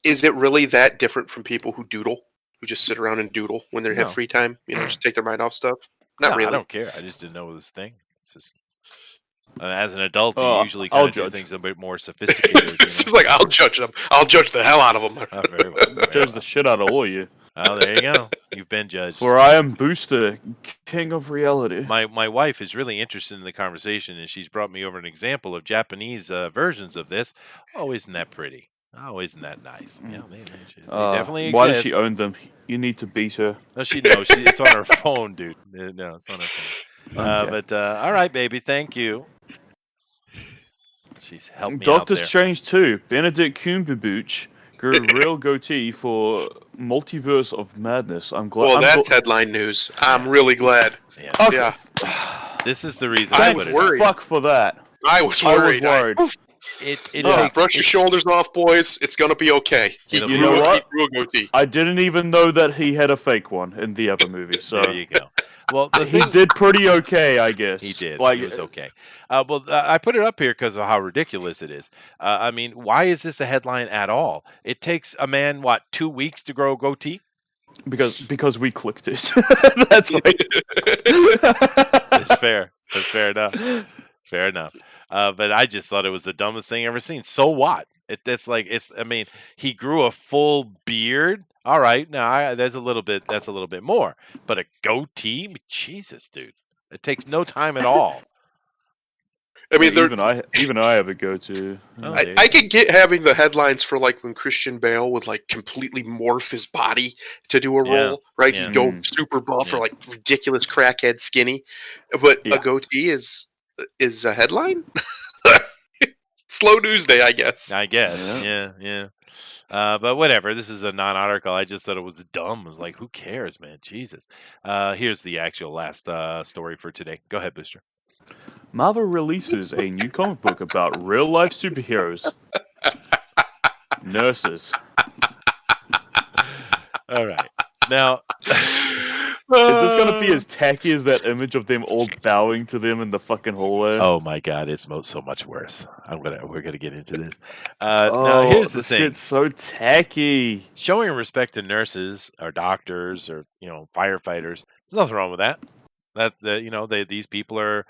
is it really that different from people who doodle, who just sit around and doodle when they No. have free time? Just take their mind off stuff. Not No, really. I don't care. I just didn't know it was a thing. It's just as an adult, you Oh, usually I'll kind of do judge. things a bit more sophisticated. It's just like I'll judge them. I'll judge the hell out of them. Oh, very well. Very Judge well. the shit out of all of you. Oh, there you go. You've been judged. For I am Booster, king of reality. My wife is really interested in the conversation, and she's brought me over an example of Japanese versions of this. Oh, isn't that pretty? Oh, isn't that nice? Yeah, they definitely exist. Why does she own them? You need to beat her. No, she knows. It's on her phone, dude. No, it's on her phone. Okay. But all right, baby. Thank you. She's helped me out Doctor there. Strange 2, Benedict Cumberbatch grew a real goatee for Multiverse of Madness. I'm glad. Well, that's headline news. I'm really glad. Yeah. Okay. Yeah, This is the reason I I was put it. worried. Fuck for that. I was I was worried. worried. It Yeah, takes brush your shoulders off, boys. It's gonna be okay. He It'll be grew okay. he grew a goatee. I didn't even know that he had a fake one in the other movie, so There you go. Well, the he thing, did pretty okay, I guess. he did. Like, It was okay. I put it up here because of how ridiculous it is. I mean, why is this a headline at all? It takes a man 2 weeks to grow a goatee. because we clicked it. That's right. That's fair. That's fair enough. Fair enough. But I just thought it was the dumbest thing ever seen. So what? I mean, he grew a full beard. All right, now that's a little bit more. But a goatee, Jesus, dude, it takes no time at all. I mean, even I have a go-to. Oh, there you I go. could get having the headlines for like when Christian Bale would like completely morph his body to do a Yeah, role, right? yeah. He'd go super buff or Yeah. like ridiculous crackhead skinny, but Yeah. a goatee is a headline. Slow news day, I guess. I guess. Yeah. Yeah. But whatever. This is a non-article. I just thought it was dumb. I was like, who cares, man? Jesus. Here's the actual last story for today. Go ahead, Booster. Marvel releases a new comic book about real-life superheroes. Nurses. All right. Now, Is this gonna be as tacky as that image of them all bowing to them in the fucking hallway? oh my God, it's so much worse. We're gonna get into this. Now, here's the thing. Shit's so tacky. Showing respect to nurses or doctors or firefighters, there's nothing wrong with that. These people are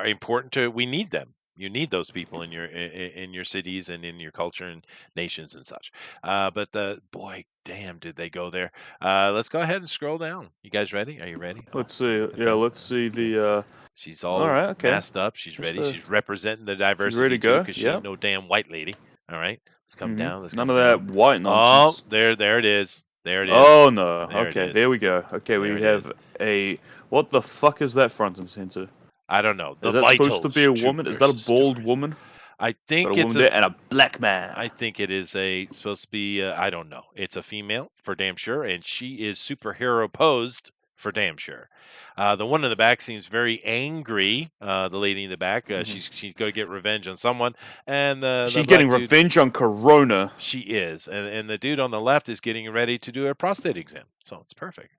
important to. We need them. You need those people in your cities and in your culture and nations and such. But boy, damn, did they go there? Let's go ahead and scroll down. You guys ready? Are you ready? Let's see. Yeah, let's see the. She's all right, okay. masked up. She's ready. Just, She's representing the diversity ready to go, because she yeah. ain't no damn white lady. All right, let's come down. Let's None come of down. that white Oh, nonsense. there it is. There it is. Oh no. There it Okay, is. there we go. Okay, There we it have a. What the fuck is that front and center? I don't know. The Is that Vitals supposed to be a woman? Is that a versus bald Stars. woman? I Got think a it's woman there and a black man. I think it is supposed to be. I don't know. It's a female for damn sure, and she is superhero posed for damn sure. The one in the back seems very angry. The lady in the back, she's going to get revenge on someone, and the She's black getting dude- revenge on Corona. She is, and the dude on the left is getting ready to do a prostate exam, so it's perfect.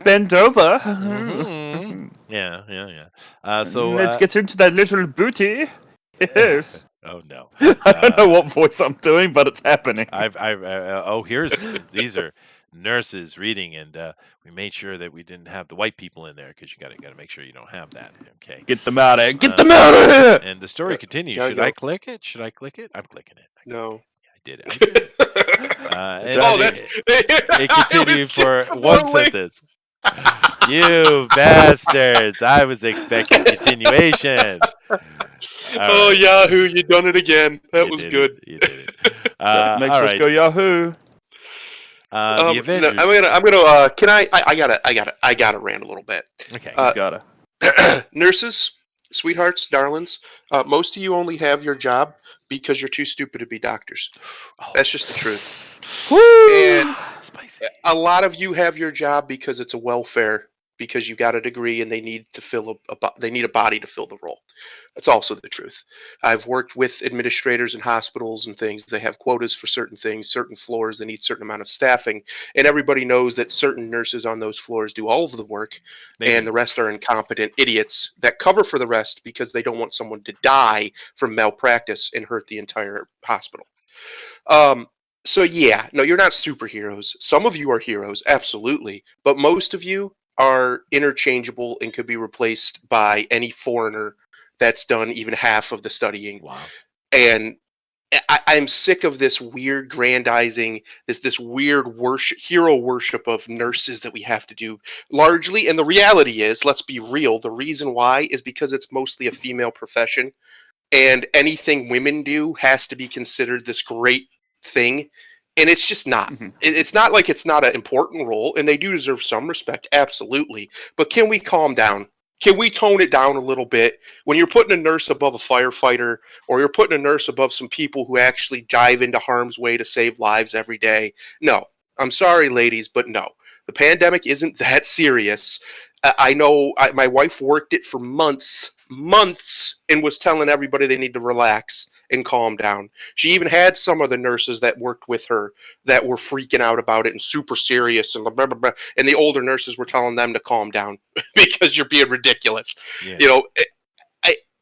Bend over. Mhm. Yeah. So Let's get into that little booty. Yes. oh no. I don't know what voice I'm doing, but it's happening. These are nurses reading, and we made sure that we didn't have the white people in there because you got to make sure you don't have that. Okay. Get them out of here. Get them out of here. And the story continues. gotta Should go. I click it? Should I click it? I'm clicking it. No. I did it. I did it. And Oh, it continued for just one more links. sentence. You bastards! I was expecting continuation. Oh, right. Yahoo, you done it again. That You was did good. it. You did it. Makes All us right. go Yahoo. The No, Avengers. I'm gonna. Can I gotta rant a little bit. Okay. Uh, Gotta. Nurses, sweethearts, darlings, most of you only have your job because you're too stupid to be doctors. Oh, That's just the truth. Woo! And spicy. a lot of you have your job because it's a welfare, because you got a degree and they need to fill they need a body to fill the role. That's also the truth. I've worked with administrators in hospitals and things. They have quotas for certain things, certain floors. They need certain amount of staffing, and everybody knows that certain nurses on those floors do all of the work, and the rest are incompetent idiots that cover for the rest because they don't want someone to die from malpractice and hurt the entire hospital. Um, so yeah, no, you're not superheroes. Some of you are heroes, absolutely, but most of you are interchangeable and could be replaced by any foreigner that's done even half of the studying. Wow. And I'm sick of this weird grandizing, this weird worship, hero worship of nurses that we have to do largely. And the reality is, let's be real, the reason why is because it's mostly a female profession, and anything women do has to be considered this great thing, and it's just not. Mhm. It's not like it's not an important role, and they do deserve some respect, absolutely. But can we calm down? Can we tone it down a little bit? When you're putting a nurse above a firefighter, or you're putting a nurse above some people who actually dive into harm's way to save lives every day, no. I'm sorry, ladies, but no. The pandemic isn't that serious. I know my wife worked it for months, and was telling everybody they need to relax and calm down. She even had some of the nurses that worked with her that were freaking out about it and super serious, and blah, blah, blah, and the older nurses were telling them to calm down because you're being ridiculous. Yeah. You know,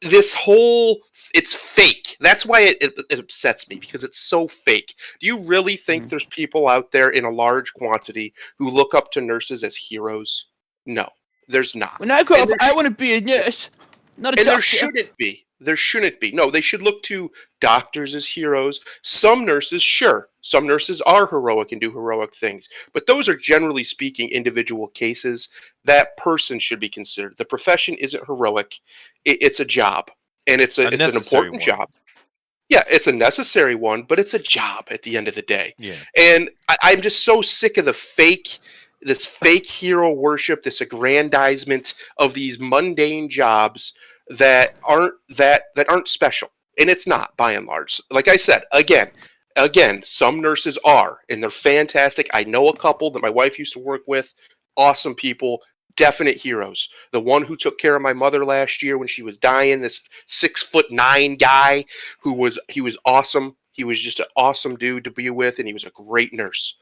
this whole, it's fake. That's why it upsets me, because it's so fake. Do you really think there's people out there in a large quantity who look up to nurses as heroes? No, there's not. When I grow And up, I want to be a nurse, not a and doctor. there shouldn't be. There shouldn't be. No, they should look to doctors as heroes. Some nurses, sure. Some nurses are heroic and do heroic things. But those are, generally speaking, individual cases. That person should be considered. The profession isn't heroic. It's a job. And it's an necessary important one. job. Yeah, it's a necessary one, but it's a job at the end of the day. Yeah. And I'm just so sick of this fake hero worship, this aggrandizement of these mundane jobs that aren't special. And it's not, by and large. Like I said, again, some nurses are, and they're fantastic. I know a couple that my wife used to work with, awesome people, definite heroes. The one who took care of my mother last year when she was dying, this 6'9" guy he was awesome. He was just an awesome dude to be with, and he was a great nurse.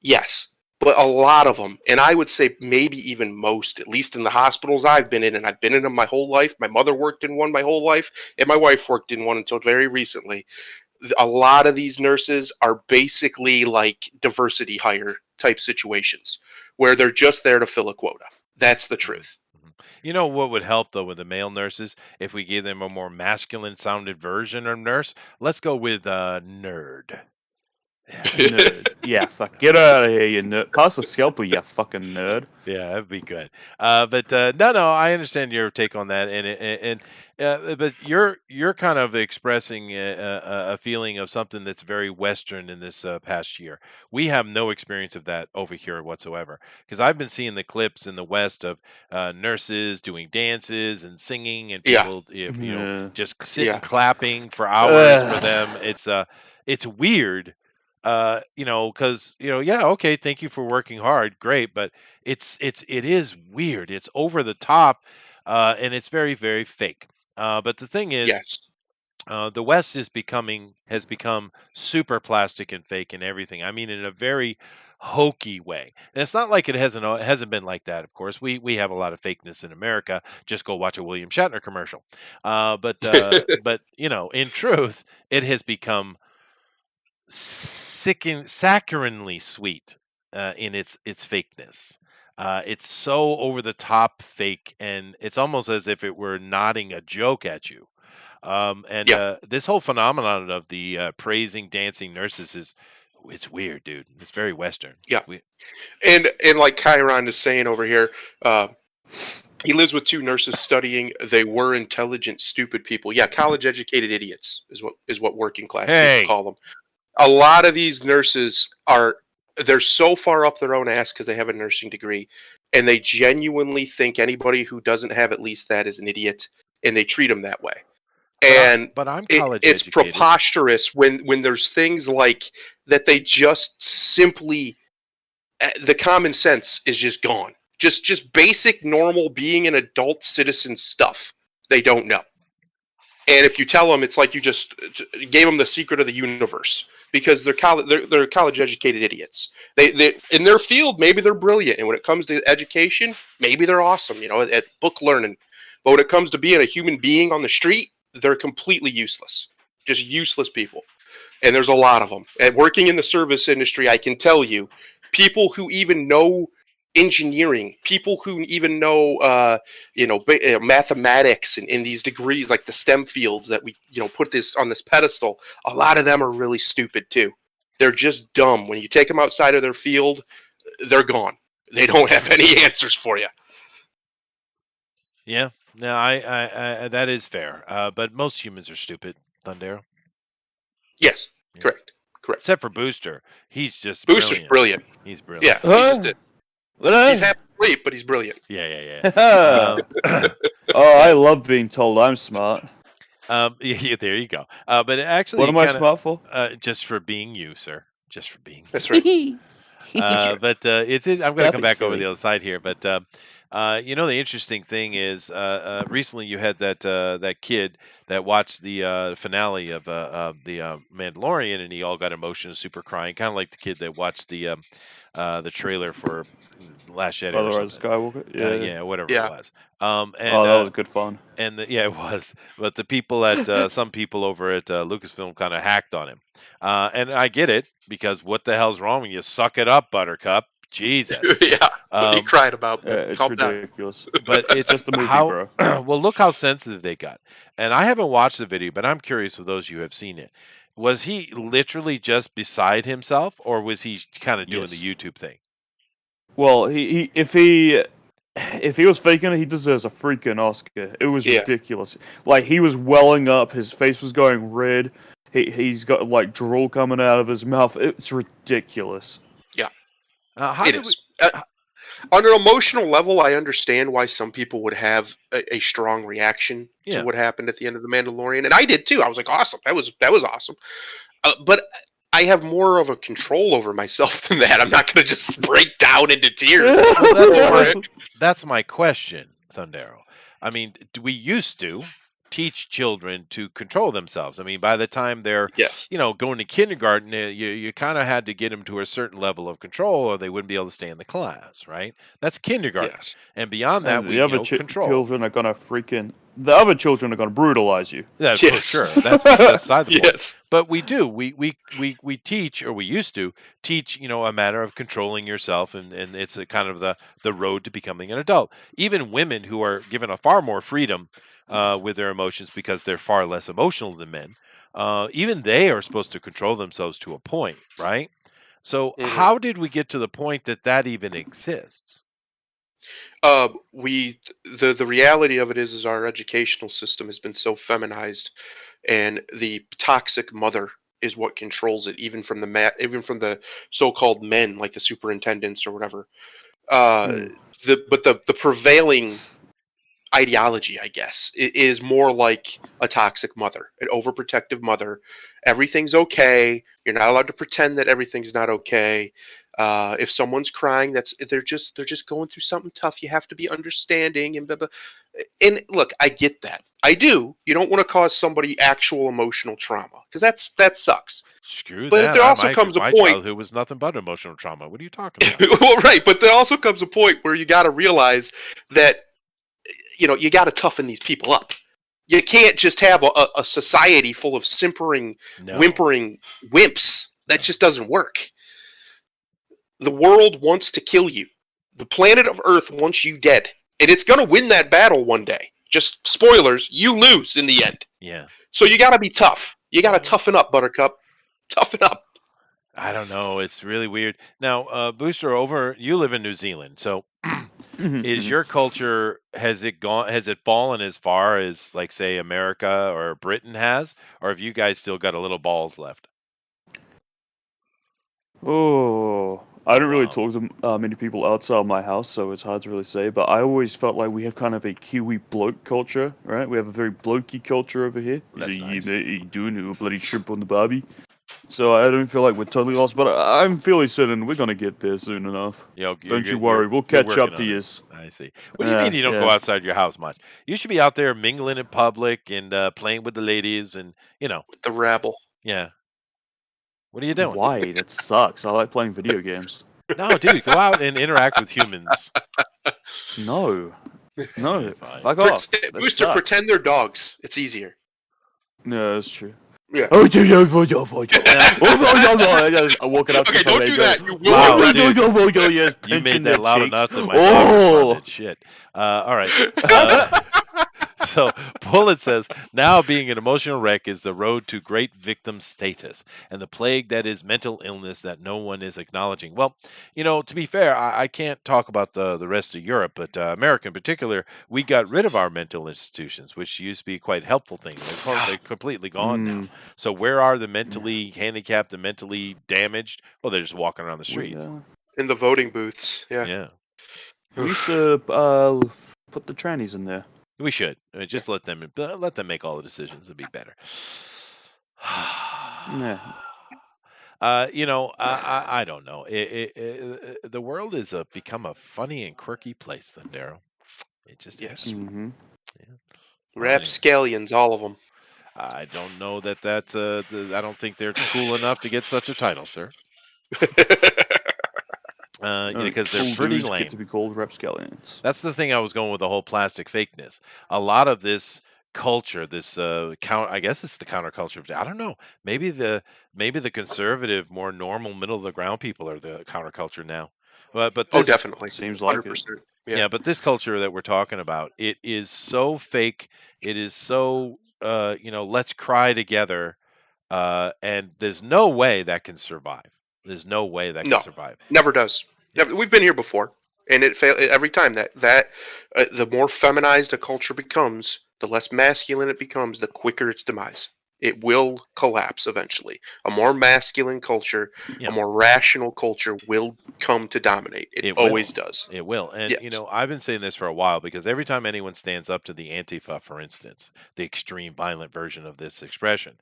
Yes, but a lot of them, and I would say maybe even most, at least in the hospitals I've been in, and I've been in them my whole life. My mother worked in one my whole life, and my wife worked in one until very recently. A lot of these nurses are basically like diversity hire type situations where they're just there to fill a quota. That's the truth. You know what would help though with the male nurses if we gave them a more masculine sounded version of nurse? Let's go with nerd. Nerd. Yeah, fuck. Get out of here, you nerd. Pass the scalpel, you fucking nerd. Yeah, that'd be good. But no, I understand your take on that, but you're kind of expressing a feeling of something that's very Western in this past year. We have no experience of that over here whatsoever, because I've been seeing the clips in the West of nurses doing dances and singing, and Yeah. people Yeah. just sitting Yeah. clapping for hours for them. It's weird. Because yeah, okay, thank you for working hard, great, but it is weird. It's over the top, and it's very, very fake. But the thing is, Yes. the West has become super plastic and fake and everything. I mean, in a very hokey way. And it's not like it hasn't been like that. Of course, we have a lot of fakeness in America. Just go watch a William Shatner commercial. But in truth, it has become saccharinely sweet in its fakeness. It's so over the top fake, and it's almost as if it were nodding a joke at you. This whole phenomenon of the praising dancing nurses it's weird, dude. It's very Western. Yeah. And like Chiron is saying over here, He lives with 2 nurses studying. They were intelligent, stupid people. Yeah, college-educated idiots is what working class Hey. people call them. A lot of these nurses they're so far up their own ass because they have a nursing degree, and they genuinely think anybody who doesn't have at least that is an idiot, and they treat them that way. And But I'm it's college-educated. preposterous when there's things like that. They just simply the common sense is just gone. Just basic, normal, being an adult citizen stuff. They don't know. And if you tell them, it's like you just gave them the secret of the universe because they're college-educated idiots. They in their field, maybe they're brilliant, and when it comes to education, maybe they're awesome. At book learning. But when it comes to being a human being on the street, they're completely useless. Just useless people. And there's a lot of them. And working in the service industry, I can tell you, people who even know engineering, people who even know, mathematics and in these degrees, like the STEM fields that we, put this on this pedestal, a lot of them are really stupid too. They're just dumb. When you take them outside of their field, they're gone. They don't have any answers for you. Yeah, no, I that is fair. But most humans are stupid, Thundero. Yes, Yeah. correct. Except for Booster. He's just Booster's brilliant. He's brilliant. Yeah, he just did. He's half asleep, but he's brilliant. Yeah. Oh, I love being told I'm smart. Yeah, there you go. But actually, What am I smart for? just for being you, sir. Just for being. That's right. But I'm going to come Nothing back over silly. the other side here. But the interesting thing is, recently you had that kid that watched the finale of the Mandalorian, and he all got emotional, super crying, kind of like the kid that watched the trailer for Last Jedi. Brother Or Rise of something. Skywalker. Yeah. Whatever Yeah. it was. Oh, that was good fun. And it was, but the people at some people over at Lucasfilm kind of hacked on him, and I get it because what the hell's wrong when you suck it up, Buttercup? Jesus. Yeah. He cried about It's calm down. ridiculous. But it's Just the movie, how bro. well, look how sensitive they got. And I haven't watched the video, but I'm curious for those who have seen it. Was he literally just beside himself, or was he kind of doing Yes. the YouTube thing? Well, if he was faking it, he deserves a freaking Oscar. It was Yeah. ridiculous. Like, he was welling up, his face was going red. He's got like drool coming out of his mouth. It's ridiculous. How It did is. On an emotional level, I understand why some people would have a strong reaction Yeah. to what happened at the end of The Mandalorian, and I did too. I was like, awesome. That was awesome. But I have more of a control over myself than that. I'm not going to just break down into tears. That's my question, Thundero. I mean, we used to teach children to control themselves. I mean, by the time they're Yes. going to kindergarten, you kind of had to get them to a certain level of control, or they wouldn't be able to stay in the class, right? That's kindergarten, Yes. and beyond that, And we the other control. children are gonna the other children are gonna brutalize you. That's for Yes. sure. That's beside the point. Yes. But we do. We teach, or we used to teach, a matter of controlling yourself, and it's a kind of the road to becoming an adult. Even women who are given a far more freedom with their emotions because they're far less emotional than men, even they are supposed to control themselves to a point, right? So Mhm. how did we get to the point that even exists? The reality of it is our educational system has been so feminized, and the toxic mother is what controls it, even from the so-called men like the superintendents or whatever. The prevailing ideology, I guess, is more like a toxic mother, an overprotective mother. Everything's okay. You're not allowed to pretend that everything's not okay. If someone's crying, they're just going through something tough. You have to be understanding and blah, blah. And look, I get that. I do. You don't want to cause somebody actual emotional trauma because that sucks. Screw But that. there also comes a my point- childhood was nothing but emotional trauma. What are you talking about? Well, right, but there also comes a point where you got to realize that you got to toughen these people up. You can't just have a society full of simpering, No. whimpering wimps. That just doesn't work. The world wants to kill you. The planet of Earth wants you dead. And it's going to win that battle one day. Just spoilers, you lose in the end. Yeah. So you got to be tough. You got to toughen up, Buttercup. Toughen up. I don't know. It's really weird. Now, Booster, you live in New Zealand, so Is your culture, has it fallen as far as, like, say, America or Britain has, or have you guys still got a little balls left? Oh, I don't really Wow. talk to many people outside my house, so it's hard to really say. But I always felt like we have kind of a Kiwi bloke culture, right? We have a very blokey culture over here. That's nice. You doing a bloody shrimp on the barbie? So I don't feel like we're totally lost, but I'm fairly certain we're gonna get there soon enough. Don't you worry, we'll catch up to you. I see. What do you mean you don't go outside your house much? You should be out there mingling in public and playing with the ladies and, With the rabble. yeah. What are you doing? Why? That sucks. I like playing video games. No, dude, go out and interact with humans. No, Fine. fuck off. Booster, sucks. pretend they're dogs. It's easier. No, that's true. Yeah. Oh, I walk it up. Okay, don't do that. You will Wow, regret it. dude. You made that loud enough that my dog Oh. responded. Shit. All right. So Bullet says, now being an emotional wreck is the road to great victim status and the plague that is mental illness that no one is acknowledging. Well, to be fair, I can't talk about the rest of Europe, but America in particular, we got rid of our mental institutions, which used to be quite helpful things. They're completely gone now. So where are the mentally handicapped and mentally damaged? Well, they're just walking around the streets. In the voting booths. Yeah. Yeah. We should put the trannies in there. We should just let them make all the decisions. It'd be better. Yeah. I don't know. The world is become a funny and quirky place, then, Daryl. It just Yes. is. Mm-hmm. Rapscallions, all of them. I don't know that's I don't think they're cool enough to get such a title, sir. Because they're pretty lame. Get to be called rapscallions. That's the thing I was going with the whole plastic fakeness. A lot of this culture, this I guess it's the counterculture. I don't know. Maybe the conservative, more normal, middle of the ground people are the counterculture now. But this, definitely seems like 100%. it. Yeah, but this culture that we're talking about, it is so fake. It is so let's cry together, and there's no way that can survive. There's no way that can survive. Never does. Never, we've been here before, and it failed every time. That the more feminized a culture becomes, the less masculine it becomes, the quicker its demise. It will collapse eventually. A more masculine culture, a more rational culture will come to dominate. It always does. It will. And, I've been saying this for a while because every time anyone stands up to the Antifa, for instance, the extreme violent version of this expression,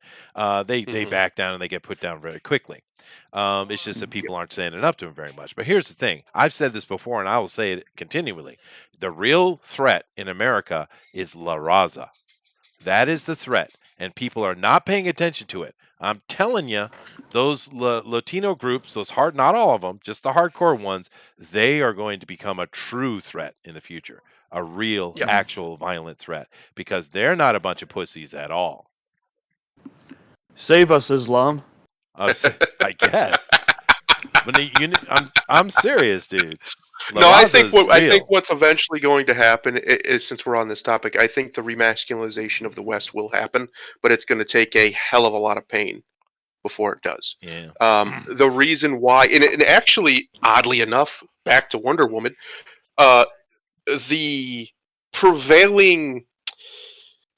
they back down and they get put down very quickly. It's just that people aren't standing up to them very much. But here's the thing. I've said this before and I will say it continually. The real threat in America is La Raza. That is the threat. And people are not paying attention to it. I'm telling you, those Latino groups, not all of them, just the hardcore ones, they are going to become a true threat in the future, a real, actual violent threat, because they're not a bunch of pussies at all. Save us, Islam. I guess. But I'm serious, dude. No, I think what's eventually going to happen is, since we're on this topic, I think the remasculinization of the West will happen, but it's going to take a hell of a lot of pain before it does. Yeah. The reason why, and actually, oddly enough, back to Wonder Woman, the prevailing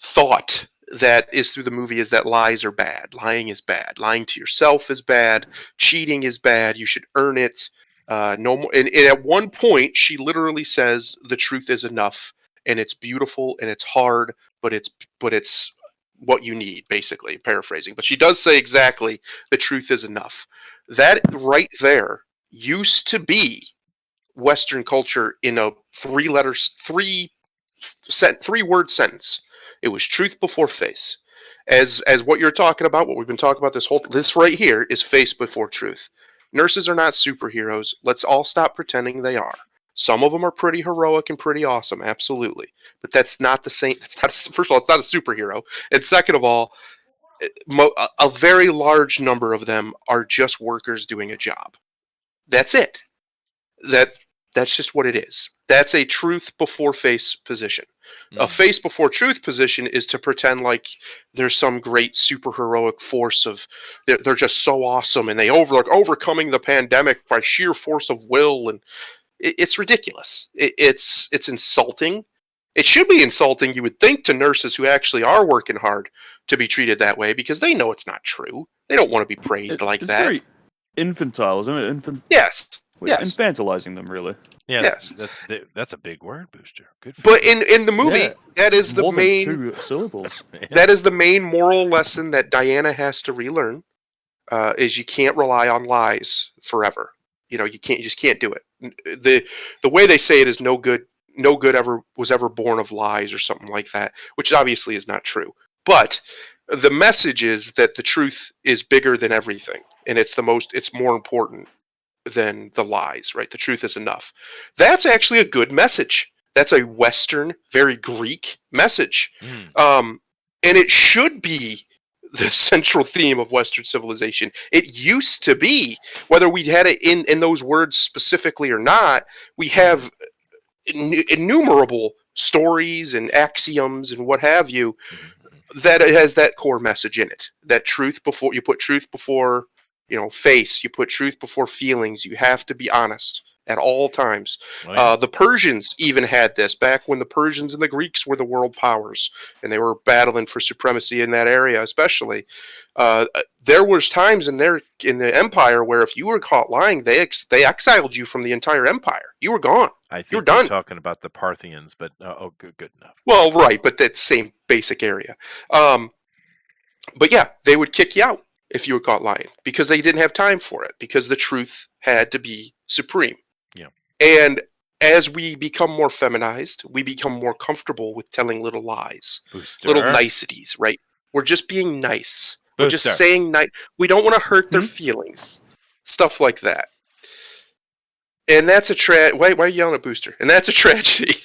thought that is through the movie is that lies are bad. Lying is bad. Lying to yourself is bad. Cheating is bad. You should earn it. No more. And at one point, she literally says the truth is enough, and it's beautiful and it's hard, but it's what you need, basically, paraphrasing. But she does say exactly the truth is enough. That right there used to be Western culture in a three-word sentence. It was truth before face. As what you're talking about, what we've been talking about this right here is face before truth. Nurses are not superheroes. Let's all stop pretending they are. Some of them are pretty heroic and pretty awesome, absolutely. But that's not the same. First of all, it's not a superhero. And second of all, a very large number of them are just workers doing a job. That's it. That's just what it is. That's a truth before face position. A face before truth position is to pretend like there's some great super heroic force of they're just so awesome and they overcoming the pandemic by sheer force of will, and It's ridiculous. It's insulting. It should be insulting, you would think, to nurses who actually are working hard to be treated that way because they know it's not true. They don't want to be praised like It's that. very infantile, isn't it? Yes. We're Yes. infantilizing them, really. Yes, Yes. that's a big word, Booster. Good for But you. in the movie, Yeah. that is the More than main 2 syllables. Yeah. that is the main moral lesson that Diana has to relearn. Is you can't rely on lies forever. You just can't do it. The way they say it is no good ever was ever born of lies or something like that, which obviously is not true. But the message is that the truth is bigger than everything, and it's more important than the lies, right? The truth is enough. That's actually a good message. That's a Western, very Greek message. Mm. And it should be the central theme of Western civilization. It used to be, whether we had it in those words specifically or not, we have innumerable stories and axioms and what have you that it has that core message in it. That truth before you put truth before face, you put truth before feelings. You have to be honest at all times. Oh, yeah. The Persians even had this back when the Persians and the Greeks were the world powers, and they were battling for supremacy in that area, especially. There was times in the empire where if you were caught lying, they exiled you from the entire empire. You were gone. I think You're you're done. talking about the Parthians, but good enough. Well, right, but that same basic area. But yeah, they would kick you out if you were caught lying because they didn't have time for it, because the truth had to be supreme. Yeah. And as we become more feminized, we become more comfortable with telling little lies, Booster. little niceties, right? We're just being nice. We're Booster. just saying nice. We don't want to hurt their feelings. Stuff like that. And that's a why are you yelling at Booster? And that's a tragedy.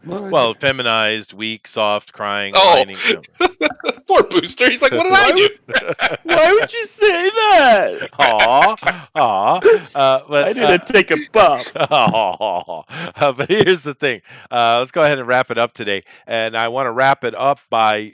Well, feminized, weak, soft, crying, Oh. whining. Poor Booster. He's like, what did I do? Why would you say that? But I didn't take a puff. but here's the thing. Let's go ahead and wrap it up today. And I want to wrap it up by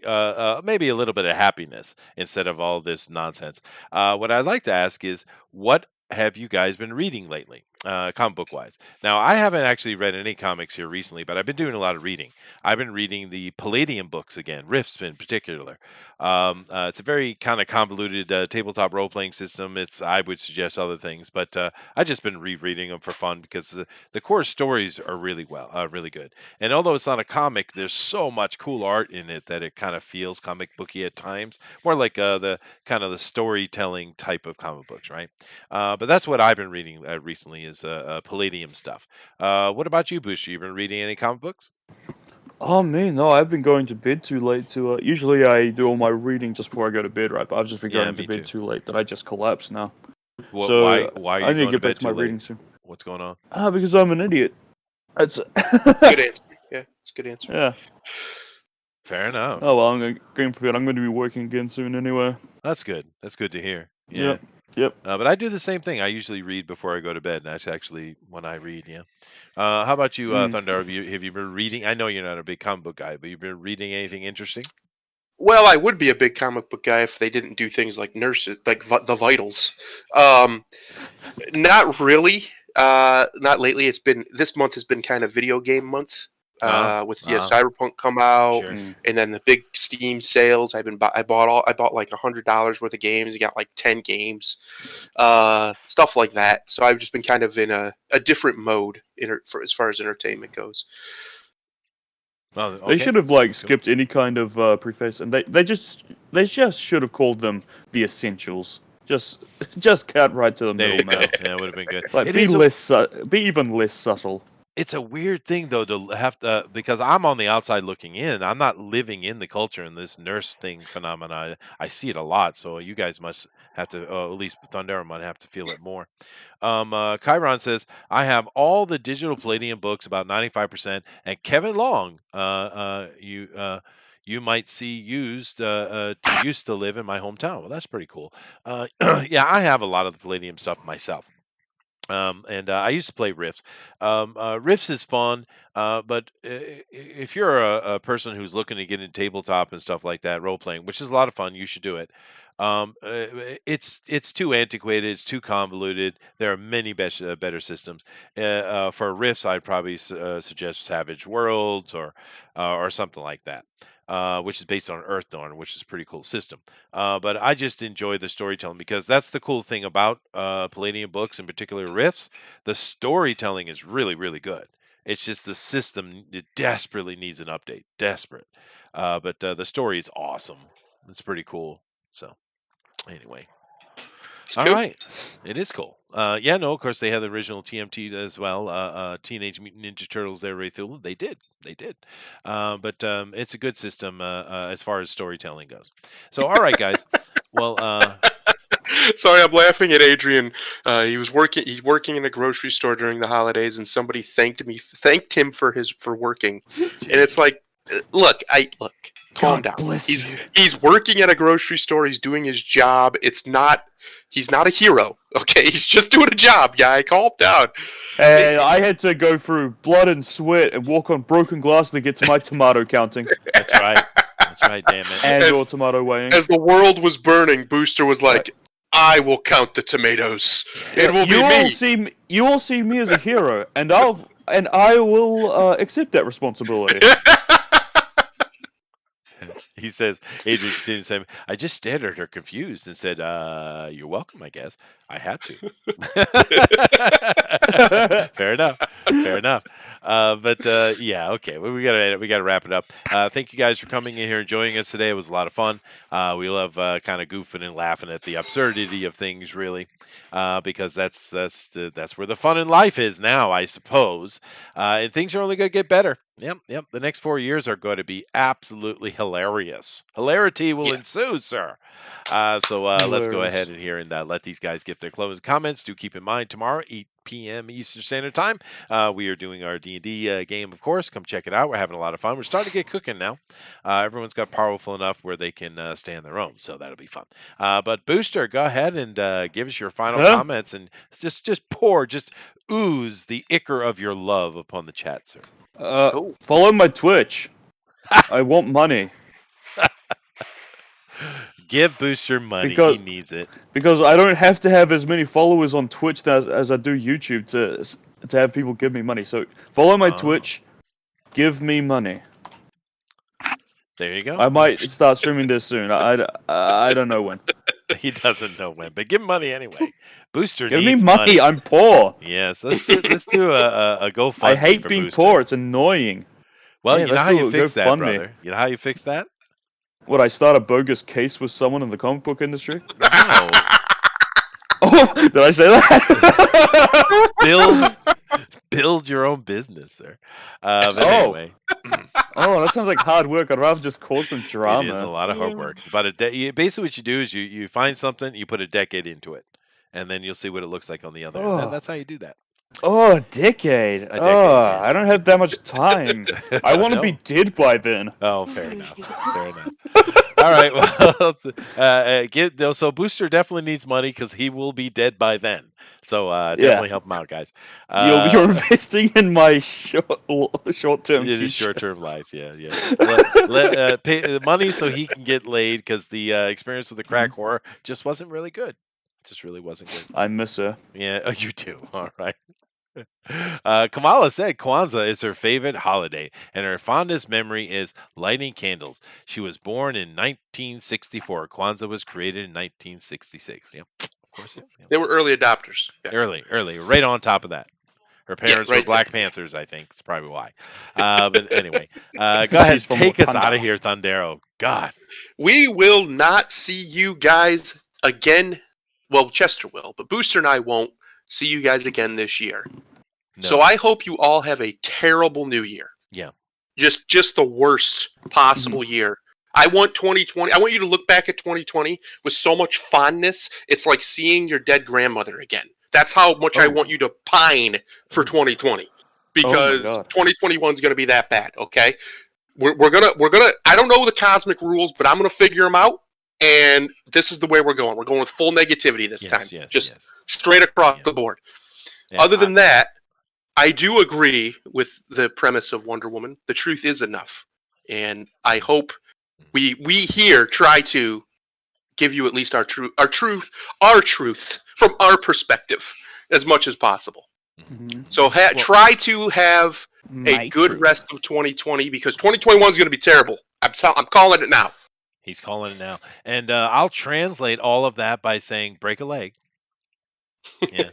maybe a little bit of happiness instead of all this nonsense. What I'd like to ask is, what have you guys been reading lately, comic book wise? Now, I haven't actually read any comics here recently, but I've been doing a lot of reading. I've been reading the Palladium books again, Rifts in particular. It's a very kind of convoluted tabletop role playing system. I would suggest other things, but I've just been rereading them for fun because the core stories are really good. And although it's not a comic, there's so much cool art in it that it kind of feels comic booky at times, more like the kind of the storytelling type of comic books, right? But that's what I've been reading recently is Palladium stuff. What about you, Bush? You been reading any comic books? Oh man, no, I've been going to bed too late to. Usually I do all my reading just before I go to bed, right? But I've just been Yeah, going to me bed too. too late that I just collapse now. Why So, are you I need to going get bed back to my too late? reading soon. What's going on? Because I'm an idiot. That's. Good answer. Yeah, it's a good answer. Yeah. Fair enough. Oh well, I'm going to bed. I'm going to be working again soon anyway. That's good. That's good to hear. Yeah. Yep. But I do the same thing. I usually read before I go to bed. And that's actually when I read. Yeah. How about you, Thunder? Have you been reading? I know you're not a big comic book guy, but you've been reading anything interesting? Well, I would be a big comic book guy if they didn't do things like nurses, like the Vitals. Not really. Not lately. This month has been kind of video game month. With Cyberpunk come out, Sure. and then the big Steam sales. I bought like $100 worth of games. I got like 10 games, stuff like that. So I've just been kind of in a different mode as far as entertainment goes. Well, They should have skipped any kind of preface, and they just should have called them the essentials. Just cut right to the There middle, you go. man. Yeah, it would have been good. Like It be is be even less subtle. It's a weird thing though to have to, because I'm on the outside looking in. I'm not living in the culture and this nurse thing phenomena. I see it a lot, so you guys must have to, at least Thundera might have to feel it more. Chiron says, I have all the digital Palladium books, about 95%, and Kevin Long, you might see used to live in my hometown. Well, that's pretty cool. Yeah, I have a lot of the Palladium stuff myself. And I used to play Rifts. Rifts is fun, but if you're a person who's looking to get into tabletop and stuff like that, role playing, which is a lot of fun, you should do it. It's too antiquated, it's too convoluted. There are many better systems. For Rifts, I'd probably suggest Savage Worlds or something like that. Which is based on Earthdawn, which is a pretty cool system. But I just enjoy the storytelling because that's the cool thing about Palladium books, in particular Rifts. The storytelling is really, really good. It's just the system, it desperately needs an update. Desperate. But the story is awesome. It's pretty cool. So, anyway. It's All cool. right. It is cool. Yeah, no, of course, they had the original TMT as well. Teenage Mutant Ninja Turtles, there, Ray Thulu. They did. They did. But it's a good system as far as storytelling goes. So, all right, guys. Well, Sorry, I'm laughing at Adrian. He's working in a grocery store during the holidays, and somebody thanked him for working. And it's like, look, calm God down. bless you. He's working at a grocery store. He's doing his job. He's not a hero. Okay, he's just doing a job, guy. Calm down. And I had to go through blood and sweat and walk on broken glass to get to my tomato counting that's right. That's right, damn it. and As- or tomato weighing. As the world was burning, Booster was like, "I will count the tomatoes. It will be me." You all see me as a hero, and I will accept that responsibility. He says, Adrian continues saying, I just stared at her confused and said, you're welcome, I guess. I had to. Fair enough. Fair enough. Yeah, okay. Well, we gotta wrap it up. Thank you guys for coming in here and joining us today. It was a lot of fun. We love kind of goofing and laughing at the absurdity of things, really, because that's where the fun in life is now, I suppose. And things are only going to get better. Yep. The next 4 years are going to be absolutely hilarious. Hilarity will ensue, sir. So let's go ahead and here and let these guys get their closing comments. Do keep in mind tomorrow, 8 p.m. Eastern Standard Time, we are doing our D&D game, of course. Come check it out. We're having a lot of fun. We're starting to get cooking now. Everyone's got powerful enough where they can stay on their own, so that'll be fun. But Booster, go ahead and give us your final comments and just ooze the ichor of your love upon the chat, sir. Follow my Twitch. I want money. Give Booster money. Because- he needs it. Because I don't have to have as many followers on Twitch as I do YouTube to have people give me money. So follow my Twitch, give me money. There you go. I might start streaming this soon. I don't know when. He doesn't know when, but give him money anyway. Booster Give me needs money. I'm poor. Yes, let's do a GoFundMe. I hate for being Booster. poor. It's annoying. Well, Yeah, you know let's how do you a fix that, GoFundMe. brother. You know how you fix that? Would I start a bogus case with someone in the comic book industry? No. Oh, did I say that? build your own business, sir. But anyway, Oh, that sounds like hard work. I'd rather just cause some it drama. is a lot of hard work. It's about basically what you do is you find something, you put a decade into it, and then you'll see what it looks like on the other end. Oh. That's how you do that. Oh, a decade. A decade, Oh, yes. I don't have that much time. I want to No. be dead by then. Oh, fair enough. Fair enough. All right. Well, so Booster definitely needs money because he will be dead by then. So definitely help him out, guys. You're investing in my short-term It is future. short-term life. Yeah. Pay the money so he can get laid because the experience with the crack whore just wasn't really good. Just really wasn't good. I miss her. Yeah. Oh, you do. All right. Kamala said Kwanzaa is her favorite holiday, and her fondest memory is lighting candles. She was born in 1964. Kwanzaa was created in 1966. Yep, of course. Yeah. They were early adopters. Yeah. Early, right on top of that. Her parents were right Black Panthers, I think. That's probably why. But anyway, go ahead, She's from take us Wakanda. out of here, Thundero. God. We will not see you guys again. Well, Chester will, but Booster and I won't see you guys again this year. No. So I hope you all have a terrible new year. Yeah. Just the worst possible year. I want 2020. I want you to look back at 2020 with so much fondness. It's like seeing your dead grandmother again. That's how much I want you to pine for 2020, because God. 2021 is going to be that bad. Okay, we're gonna. I don't know the cosmic rules, but I'm gonna figure them out. And this is the way we're going. We're going with full negativity this time. Yes. Just straight across Yeah. the board. Yeah, Other than that, I do agree with the premise of Wonder Woman. The truth is enough, and I hope we here try to give you at least our truth from our perspective as much as possible. Mhm. So try to have a My good truth. rest of 2020 because 2021 is going to be terrible. I'm calling it now. he's calling it now, and I'll translate all of that by saying break a leg. Yeah,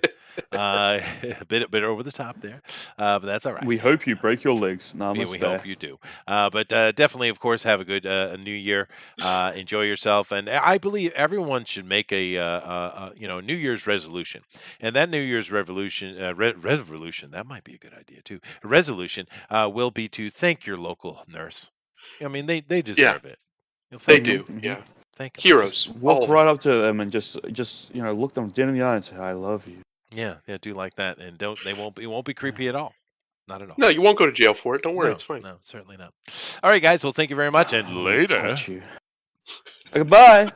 a bit over the top there, but that's all right. We hope you break your legs. We Namaste. hope you do. But definitely, of course, have a good a new year. Enjoy yourself, and I believe everyone should make a New Year's resolution. And that New Year's resolution that might be a good idea too. A resolution will be to thank your local nurse. I mean, they deserve it. You'll They thank do. them. Mhm. Yeah. Thank 'em. Heroes. all Walk of right up to them and just look them dead in the eye and say, "I love you." Yeah, do like that, and it won't be creepy at all. Not at all. No, you won't go to jail for it. Don't worry, No, it's fine. no, certainly not. All right, guys. Well, thank you very much, and I will later. touch you. Goodbye.